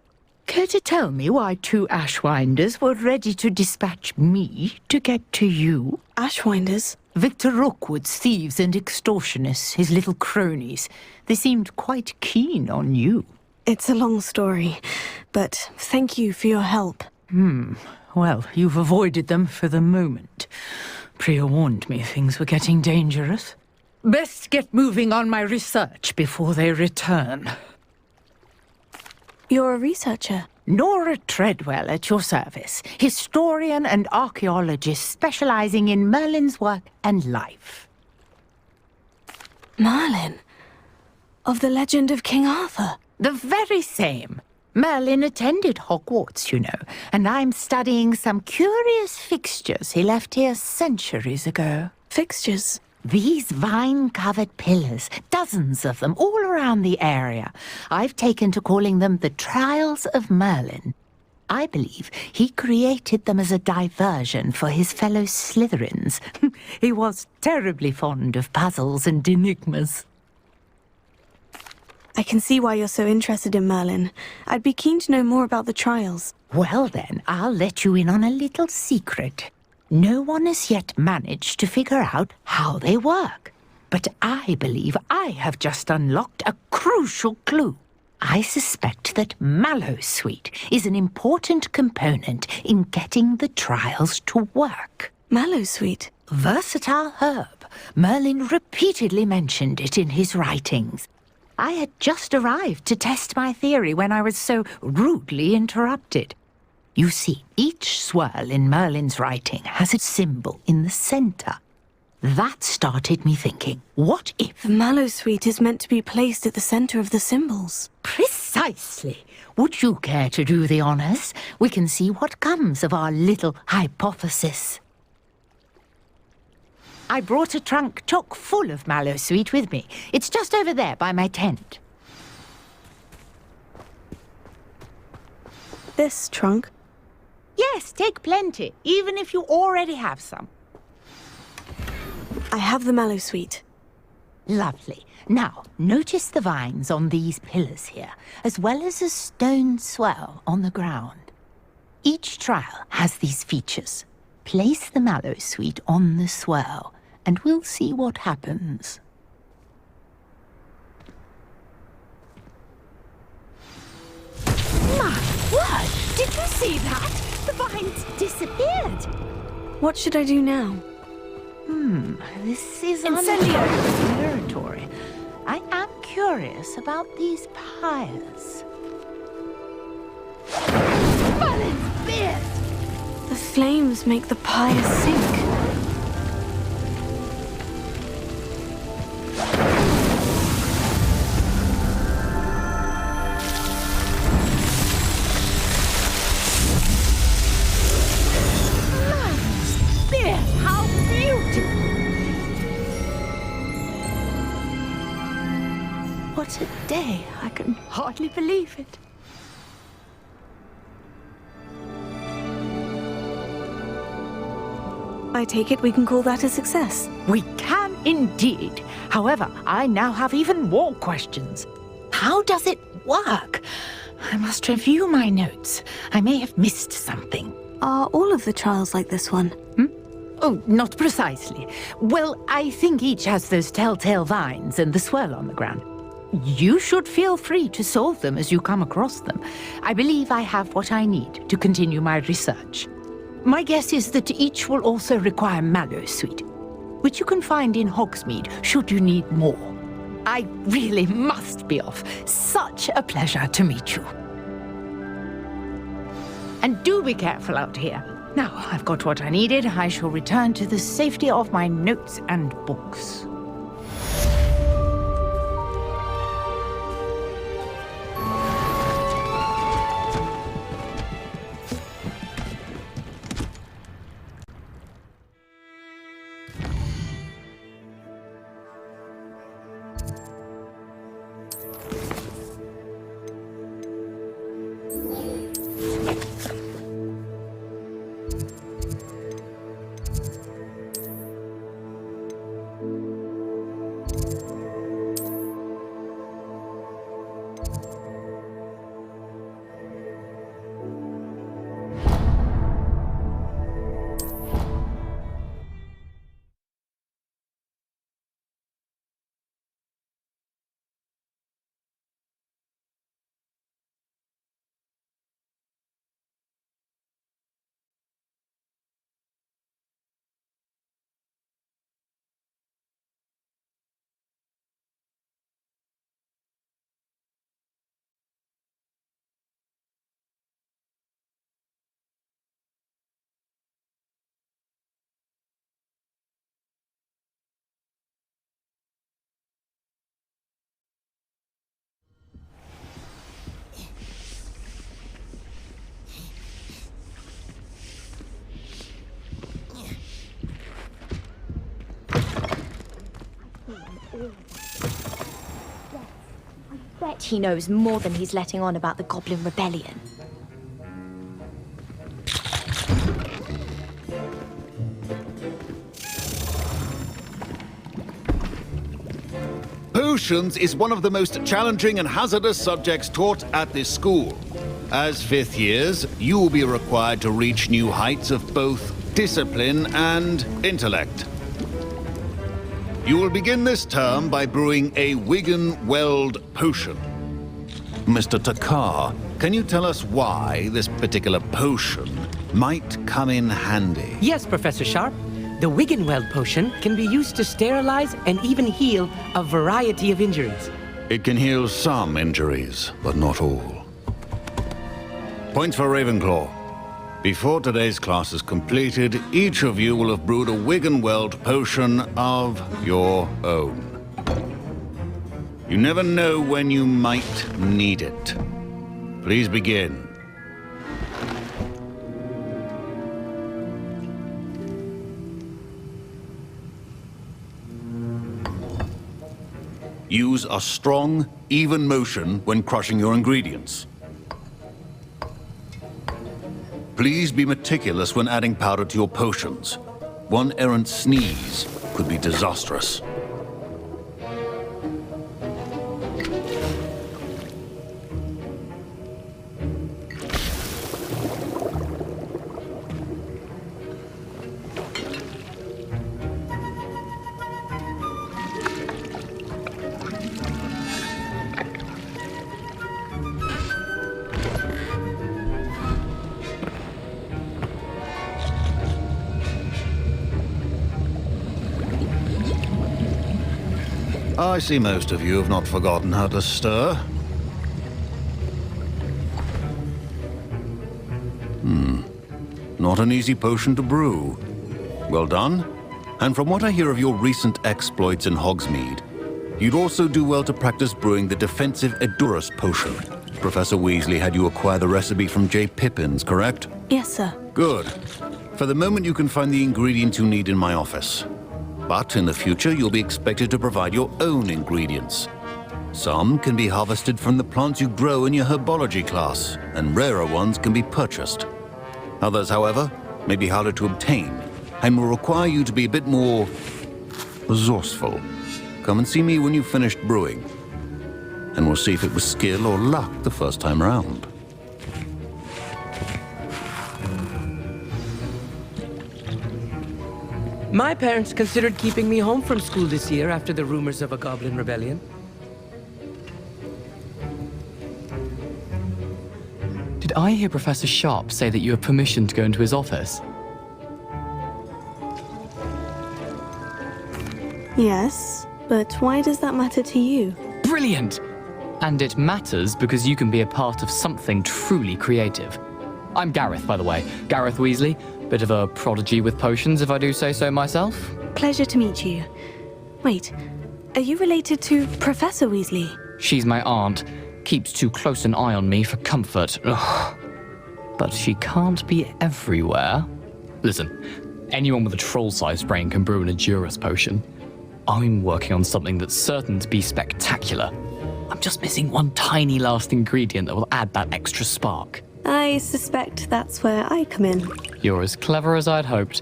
Care to tell me why two Ashwinders were ready to dispatch me to get to you? Ashwinders? Victor Rookwood's thieves and extortionists, his little cronies. They seemed quite keen on you. It's a long story, but thank you for your help. Well, you've avoided them for the moment. Priya warned me things were getting dangerous. Best get moving on my research before they return. You're a researcher? Nora Treadwell at your service. Historian and archaeologist specializing in Merlin's work and life. Merlin? Of the legend of King Arthur? The very same. Merlin attended Hogwarts, you know, and I'm studying some curious fixtures he left here centuries ago. Fixtures? These vine-covered pillars, dozens of them, all around the area. I've taken to calling them the Trials of Merlin. I believe he created them as a diversion for his fellow Slytherins. He was terribly fond of puzzles and enigmas. I can see why you're so interested in Merlin. I'd be keen to know more about the trials. Well then, I'll let you in on a little secret. No one has yet managed to figure out how they work. But I believe I have just unlocked a crucial clue. I suspect that Mallowsweet is an important component in getting the trials to work. Mallowsweet? Versatile herb. Merlin repeatedly mentioned it in his writings. I had just arrived to test my theory when I was so rudely interrupted. You see, each swirl in Merlin's writing has a symbol in the center. That started me thinking, what if... The Mallowsweet is meant to be placed at the center of the symbols. Precisely. Would you care to do the honors? We can see what comes of our little hypothesis. I brought a trunk chock full of Mallowsweet with me. It's just over there by my tent. This trunk? Yes, take plenty, even if you already have some. I have the Mallowsweet. Lovely. Now, notice the vines on these pillars here, as well as a stone swell on the ground. Each trial has these features. Place the Mallowsweet on the swell, and we'll see what happens. My word! Did you see that? The vines disappeared. What should I do now? This is Incendio! territory. I am curious about these pyres. Merlin's beard! The flames make the pyre sink. Merlin's beard! How beautiful! What a day! I can hardly believe it. I take it we can call that a success. We can indeed. However, I now have even more questions. How does it work? I must review my notes. I may have missed something. Are all of the trials like this one? Oh, not precisely. Well, I think each has those telltale vines and the swirl on the ground. You should feel free to solve them as you come across them. I believe I have what I need to continue my research. My guess is that each will also require Mallowsweet, which you can find in Hogsmeade should you need more. I really must be off. Such a pleasure to meet you. And do be careful out here. Now I've got what I needed, I shall return to the safety of my notes and books. Bet he knows more than he's letting on about the Goblin Rebellion. Who Potions is one of the most challenging and hazardous subjects taught at this school. As fifth years, you will be required to reach new heights of both discipline and intellect. You will begin this term by brewing a Wiggenweld potion. Mr. Takar, can you tell us why this particular potion might come in handy? Yes, Professor Sharp. The Wiggenweld potion can be used to sterilize and even heal a variety of injuries. It can heal some injuries, but not all. Points for Ravenclaw. Before today's class is completed, each of you will have brewed a Wiggenweld potion of your own. You never know when you might need it. Please begin. Use a strong, even motion when crushing your ingredients. Please be meticulous when adding powder to your potions. One errant sneeze could be disastrous. I see most of you have not forgotten how to stir. Not an easy potion to brew. Well done. And from what I hear of your recent exploits in Hogsmeade, you'd also do well to practice brewing the defensive Edurus potion. Professor Weasley had you acquire the recipe from J. Pippins, correct? Yes, sir. Good. For the moment, you can find the ingredients you need in my office. But in the future, you'll be expected to provide your own ingredients. Some can be harvested from the plants you grow in your herbology class, and rarer ones can be purchased. Others, however, may be harder to obtain, and will require you to be a bit more resourceful. Come and see me when you've finished brewing, and we'll see if it was skill or luck the first time around. My parents considered keeping me home from school this year after the rumors of a goblin rebellion. Did I hear Professor Sharp say that you have permission to go into his office? Yes, but why does that matter to you? Brilliant! And it matters because you can be a part of something truly creative. I'm Gareth, by the way. Gareth Weasley. Bit of a prodigy with potions, if I do say so myself. Pleasure to meet you. Wait, are you related to Professor Weasley? She's my aunt. Keeps too close an eye on me for comfort. Ugh. But she can't be everywhere. Listen, anyone with a troll-sized brain can brew an Edurus potion. I'm working on something that's certain to be spectacular. I'm just missing one tiny last ingredient that will add that extra spark. I suspect that's where I come in. You're as clever as I'd hoped.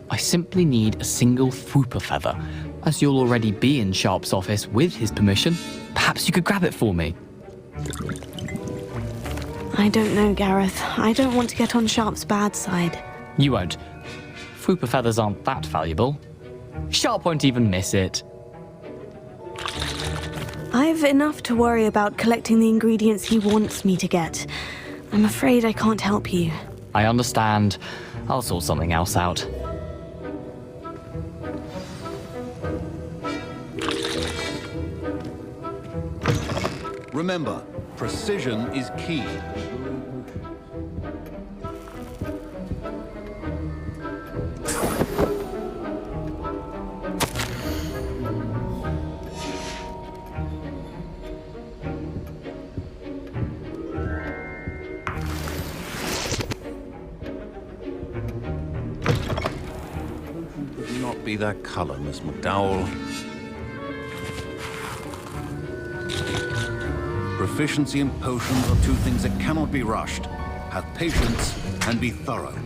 I simply need a single Fwooper feather. As you'll already be in Sharp's office with his permission, perhaps you could grab it for me. I don't know, Gareth. I don't want to get on Sharp's bad side. You won't. Fwooper feathers aren't that valuable. Sharp won't even miss it. I've enough to worry about collecting the ingredients he wants me to get. I'm afraid I can't help you. I understand. I'll sort something else out. Remember, precision is key. Not be that color, Miss McDowell. Proficiency in potions are two things that cannot be rushed. Have patience and be thorough.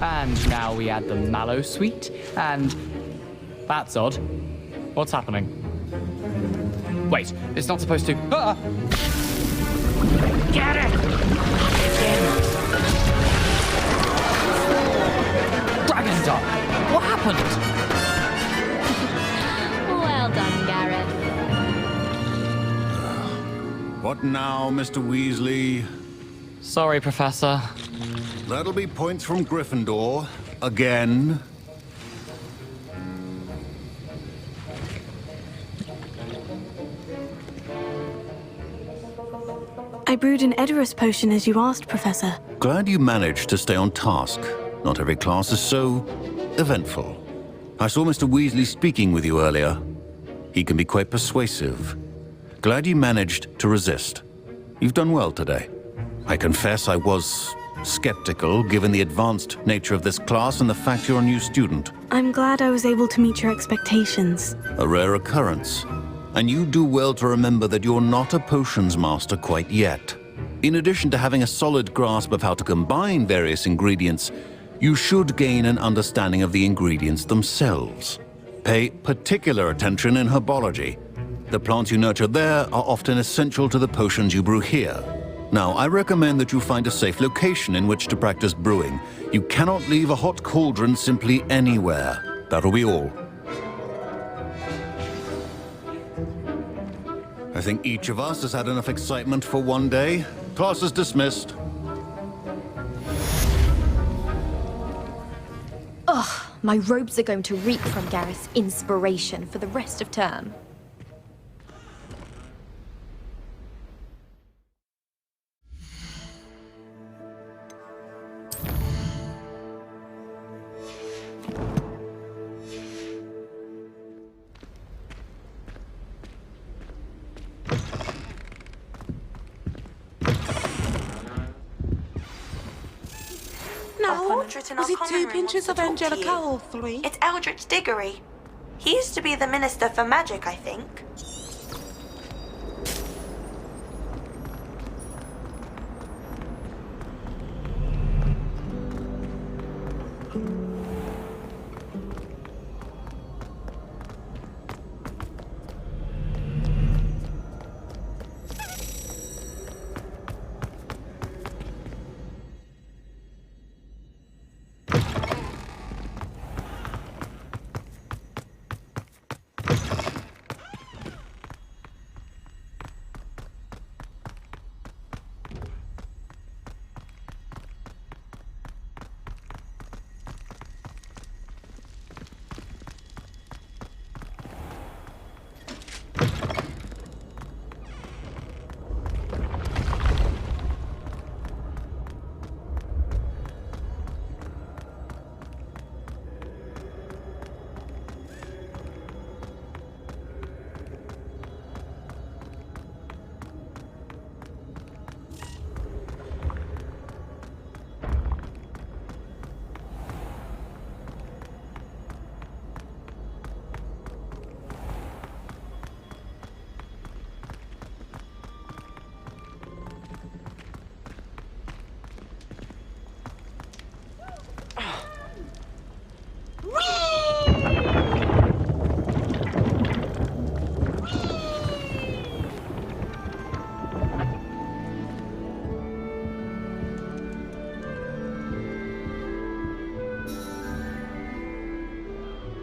And now we add the mallow sweet, and... That's odd. What's happening? Wait, it's not supposed to... Ah! Get it! Dragon Dog! What happened? Well done, Gareth. What now, Mr. Weasley? Sorry, Professor. That'll be points from Gryffindor. Again. I brewed an Edorus potion as you asked, Professor. Glad you managed to stay on task. Not every class is so eventful. I saw Mr. Weasley speaking with you earlier. He can be quite persuasive. Glad you managed to resist. You've done well today. I confess I was skeptical, given the advanced nature of this class and the fact you're a new student. I'm glad I was able to meet your expectations. A rare occurrence. And you do well to remember that you're not a potions master quite yet. In addition to having a solid grasp of how to combine various ingredients, you should gain an understanding of the ingredients themselves. Pay particular attention in herbology. The plants you nurture there are often essential to the potions you brew here. Now, I recommend that you find a safe location in which to practice brewing. You cannot leave a hot cauldron simply anywhere. That'll be all. I think each of us has had enough excitement for one day. Class is dismissed. Ugh, my robes are going to reek from Gareth's inspiration for the rest of term. No, was it 2 pinches of Angelica or 3? It's Eldritch Diggory. He used to be the Minister for Magic, I think.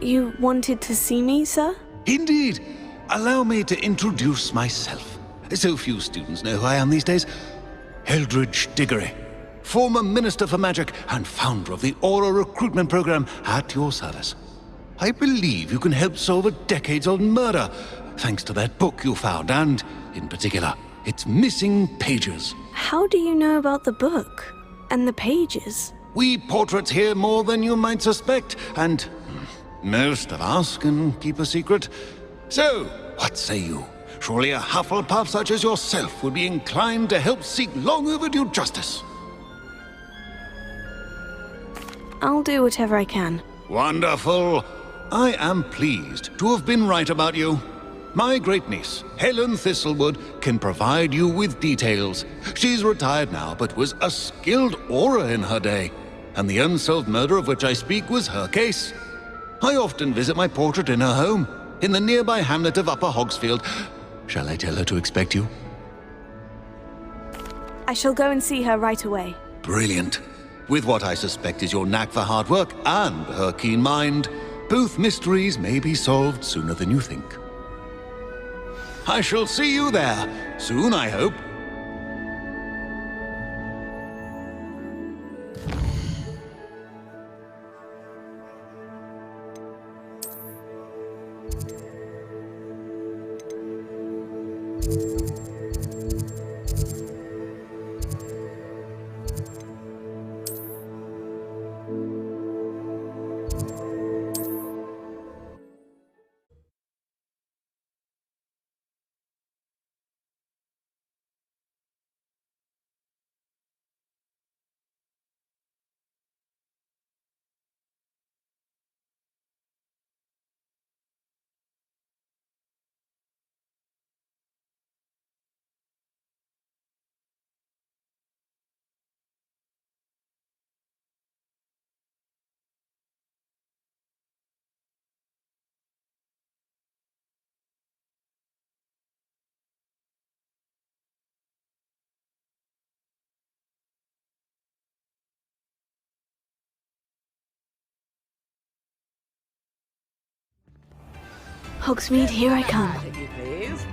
You wanted to see me, sir? Indeed. Allow me to introduce myself. So few students know who I am these days. Eldritch Diggory, former Minister for Magic and founder of the Aura Recruitment Program, at your service. I believe you can help solve a decades-old murder, thanks to that book you found, and, in particular, its missing pages. How do you know about the book? And the pages? We portraits hear more than you might suspect, and most of us can keep a secret. So, what say you? Surely a Hufflepuff such as yourself would be inclined to help seek long overdue justice. I'll do whatever I can. Wonderful. I am pleased to have been right about you. My great-niece, Helen Thistlewood, can provide you with details. She's retired now, but was a skilled aura in her day. and the unsolved murder of which I speak was her case. I often visit my portrait in her home, in the nearby hamlet of Upper Hogsfield. Shall I tell her to expect you? I shall go and see her right away. Brilliant. With what I suspect is your knack for hard work and her keen mind, both mysteries may be solved sooner than you think. I shall see you there, soon I hope. Hogsmeade, here I come. If you please.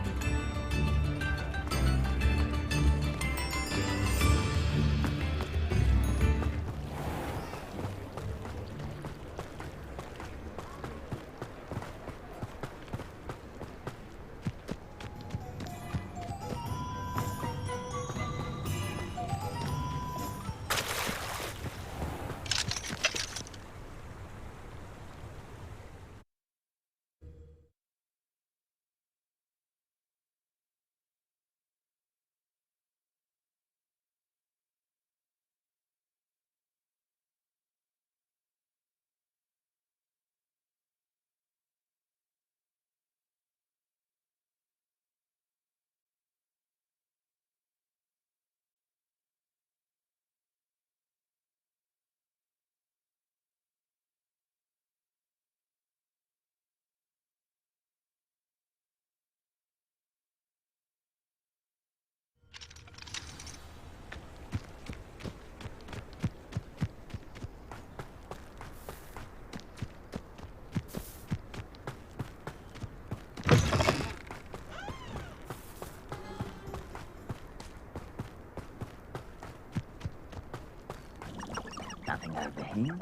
Nothing over here.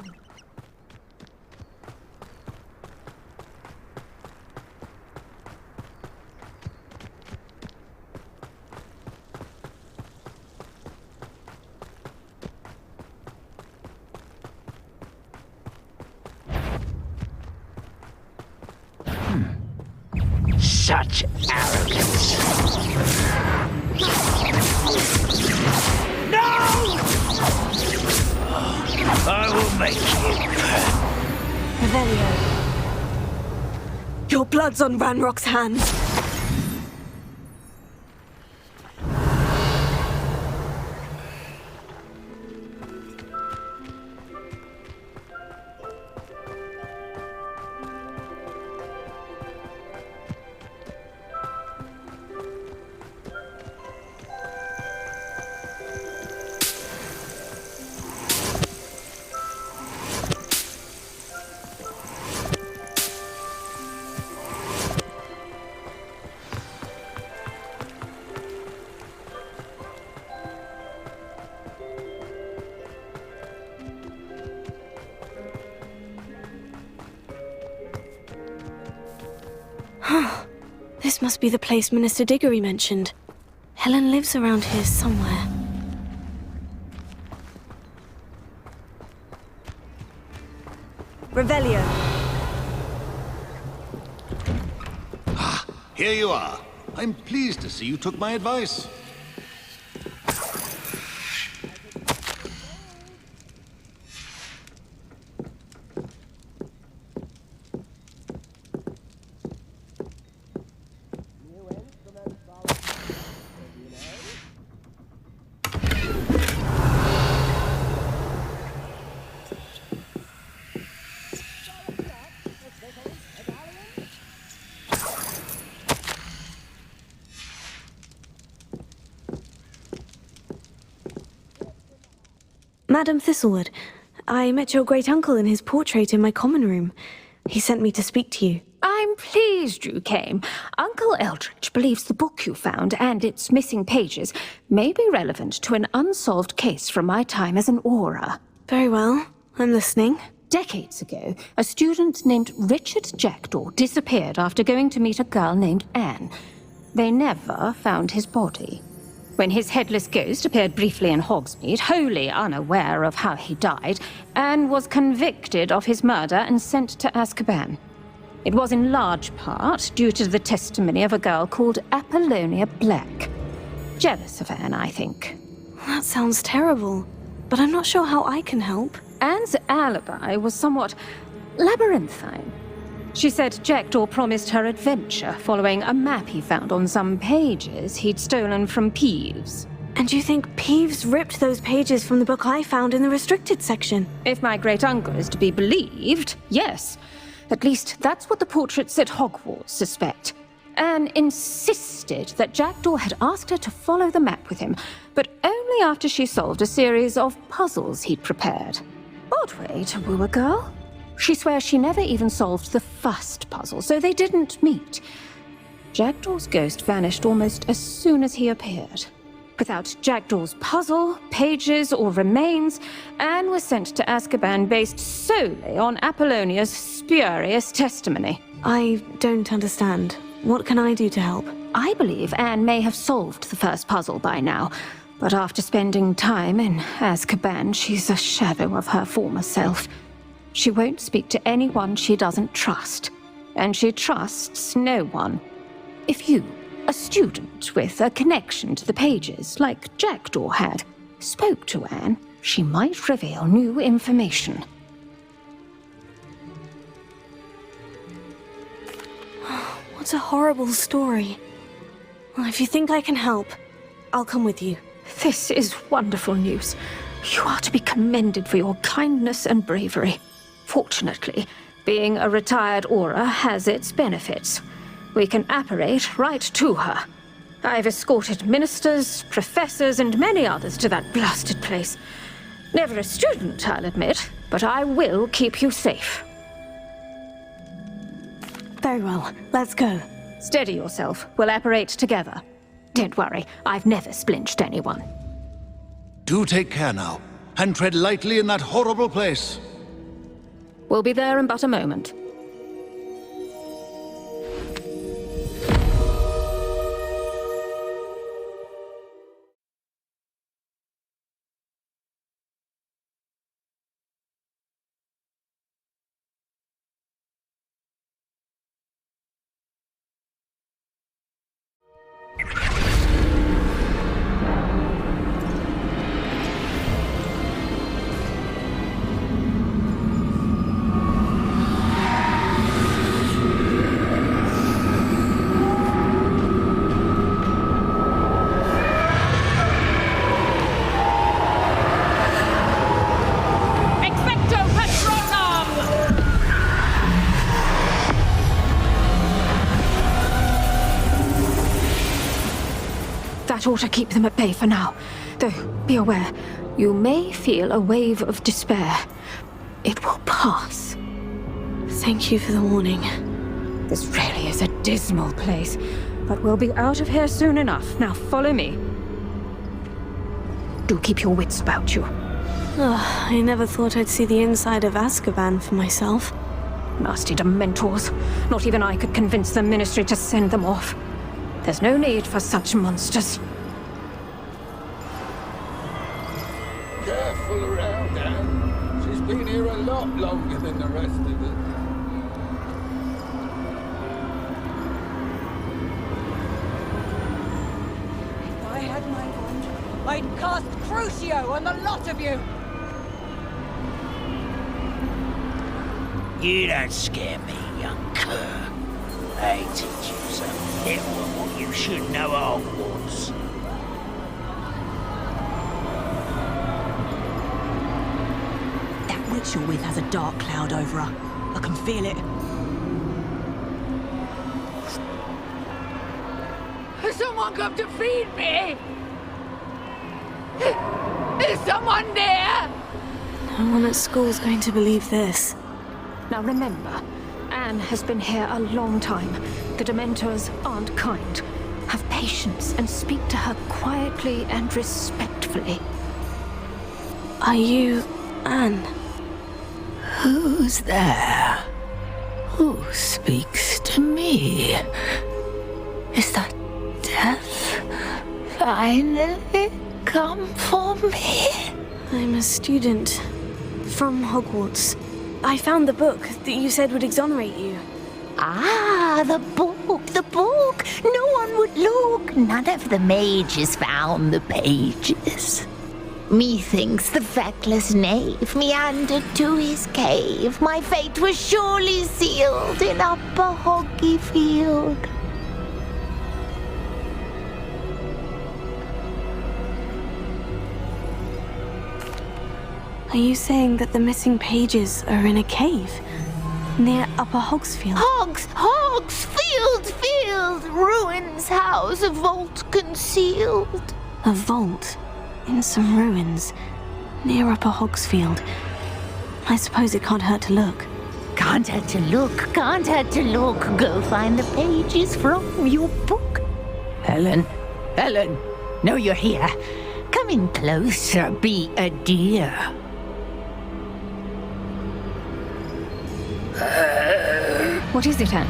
Such arrogance. No! I will make you. Revelio. Your blood's on Ranrock's hands. This must be the place Minister Diggory mentioned. Helen lives around here somewhere. Revelio. Ah, here you are. I'm pleased to see you took my advice. Madam Thistlewood, I met your great-uncle in his portrait in my common room. He sent me to speak to you. I'm pleased you came. Uncle Eldridge believes the book you found and its missing pages may be relevant to an unsolved case from my time as an aura. Very well. I'm listening. Decades ago, a student named Richard Jackdaw disappeared after going to meet a girl named Anne. They never found his body. When his headless ghost appeared briefly in Hogsmeade, wholly unaware of how he died, Anne was convicted of his murder and sent to Azkaban. It was in large part due to the testimony of a girl called Apollonia Black. Jealous of Anne, I think. That sounds terrible, but I'm not sure how I can help. Anne's alibi was somewhat labyrinthine. She said Jackdaw promised her adventure following a map he found on some pages he'd stolen from Peeves. And you think Peeves ripped those pages from the book I found in the restricted section? If my great-uncle is to be believed, yes. At least that's what the portraits at Hogwarts suspect. Anne insisted that Jackdaw had asked her to follow the map with him, but only after she solved a series of puzzles he'd prepared. Odd way to woo a girl. She swears she never even solved the first puzzle, so they didn't meet. Jackdaw's ghost vanished almost as soon as he appeared. Without Jackdaw's puzzle, pages, or remains, Anne was sent to Azkaban based solely on Apollonia's spurious testimony. I don't understand. What can I do to help? I believe Anne may have solved the first puzzle by now, but after spending time in Azkaban, she's a shadow of her former self. She won't speak to anyone she doesn't trust, and she trusts no one. If you, a student with a connection to the pages, like Jackdaw had, spoke to Anne, she might reveal new information. What a horrible story. Well, if you think I can help, I'll come with you. This is wonderful news. You are to be commended for your kindness and bravery. Fortunately, being a retired aura has its benefits. We can apparate right to her. I've escorted ministers, professors, and many others to that blasted place. Never a student, I'll admit, but I will keep you safe. Very well, let's go. Steady yourself. We'll apparate together. Don't worry, I've never splinched anyone. Do take care now, and tread lightly in that horrible place. We'll be there in but a moment. That ought to keep them at bay for now. Though, be aware, you may feel a wave of despair. It will pass. Thank you for the warning. This really is a dismal place, but we'll be out of here soon enough. Now follow me. Do keep your wits about you. Oh, I never thought I'd see the inside of Azkaban for myself. Nasty Dementors. Not even I could convince the Ministry to send them off. There's no need for such monsters. Careful around, Anne. She's been here a lot longer than the rest of us. If I had my wand, I'd cast Crucio on the lot of you! You don't scare me, young cur. I teach you some little of what you should know at Hogwarts. That witch you're with has a dark cloud over her. I can feel it. Has someone come to feed me? Is someone there? No one at school's going to believe this. Now remember, Anne has been here a long time. The Dementors aren't kind. Have patience and speak to her quietly and respectfully. Are you Anne? Who's there? Who speaks to me? Is that death finally come for me? I'm a student from Hogwarts. I found the book that you said would exonerate you. Ah, the book. No one would look. None of the mages found the pages. Methinks the feckless knave meandered to his cave. My fate was surely sealed in Upper Hoggyfield. Are you saying that the missing pages are in a cave near Upper Hogsfield? Field, ruins house, a vault concealed. A vault in some ruins near Upper Hogsfield. I suppose it can't hurt to look. Can't hurt to look. Go find the pages from your book. Helen, know you're here. Come in closer, be a dear. What is it, Anne?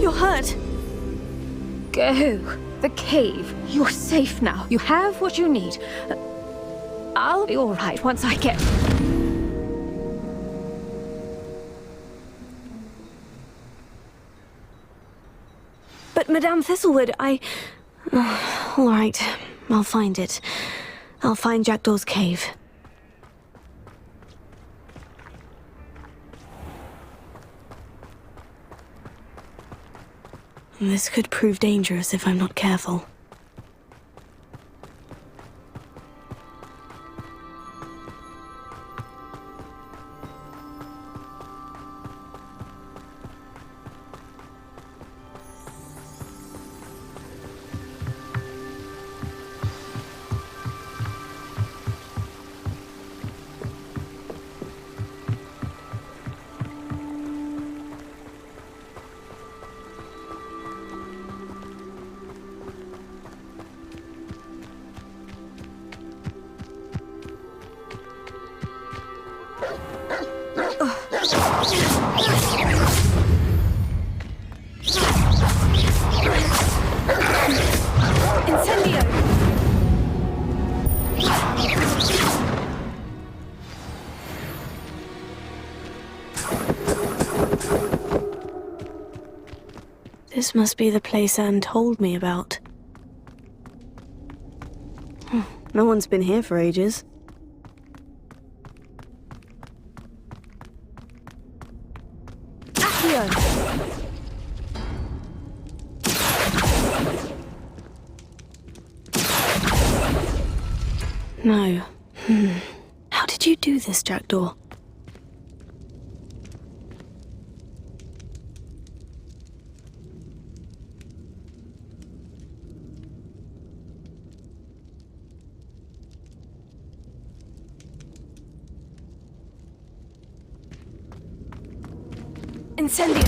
You're hurt. Go. The cave. You're safe now. You have what you need. I'll be all right once I get... But Madame Thistlewood, all right, I'll find it. I'll find Jackdaw's cave. This could prove dangerous if I'm not careful. This must be the place Anne told me about. No one's been here for ages. No. How did you do this, Jackdaw? Incendio!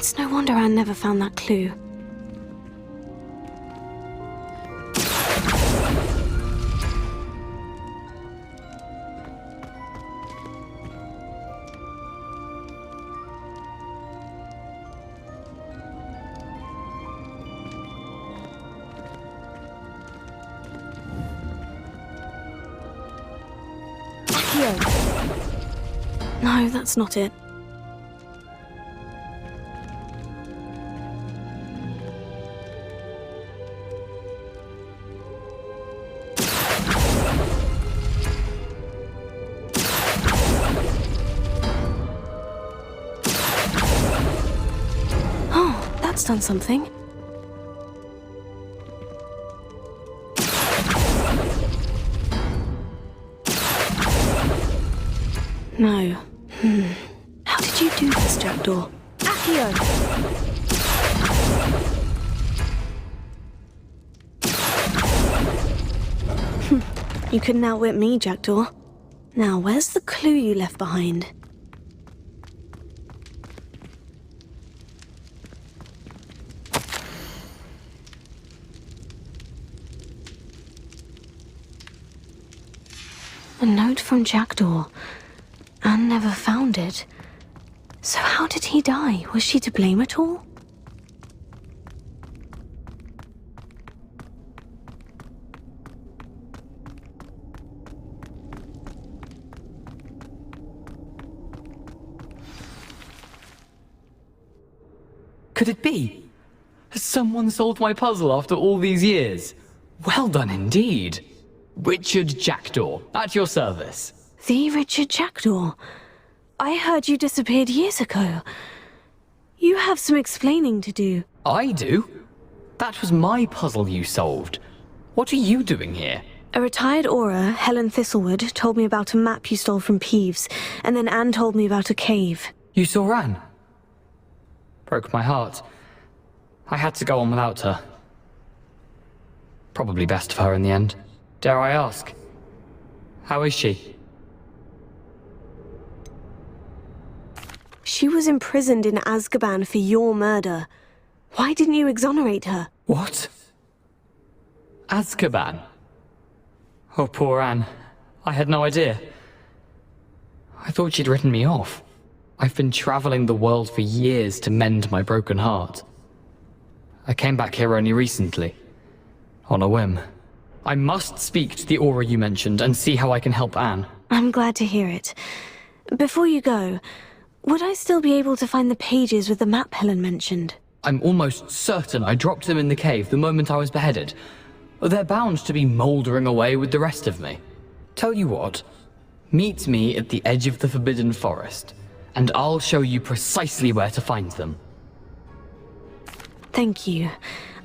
It's no wonder Anne never found that clue. No, that's not it. Oh, that's done something. No. How did you do this, Jackdaw? Accio! You couldn't outwit me, Jackdaw. Now, where's the clue you left behind? A note from Jackdaw. Anne never found it. So how did he die? Was she to blame at all? Could it be? Has someone solved my puzzle after all these years? Well done indeed. Richard Jackdaw, at your service. The Richard Jackdaw. I heard you disappeared years ago. You have some explaining to do. I do? That was my puzzle you solved. What are you doing here? A retired Aura, Helen Thistlewood, told me about a map you stole from Peeves, and then Anne told me about a cave. You saw Anne? Broke my heart. I had to go on without her. Probably best for her in the end. Dare I ask? How is she? She was imprisoned in Azkaban for your murder. Why didn't you exonerate her? What? Azkaban? Oh, poor Anne. I had no idea. I thought she'd written me off. I've been traveling the world for years to mend my broken heart. I came back here only recently. On a whim. I must speak to the Aura you mentioned and see how I can help Anne. I'm glad to hear it. Before you go, would I still be able to find the pages with the map Helen mentioned? I'm almost certain I dropped them in the cave the moment I was beheaded. They're bound to be mouldering away with the rest of me. Tell you what, meet me at the edge of the Forbidden Forest, and I'll show you precisely where to find them. Thank you.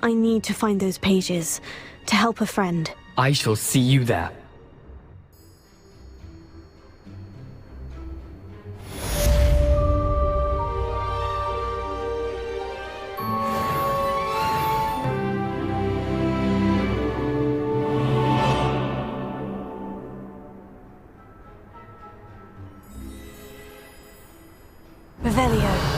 I need to find those pages, to help a friend. I shall see you there. Revelio.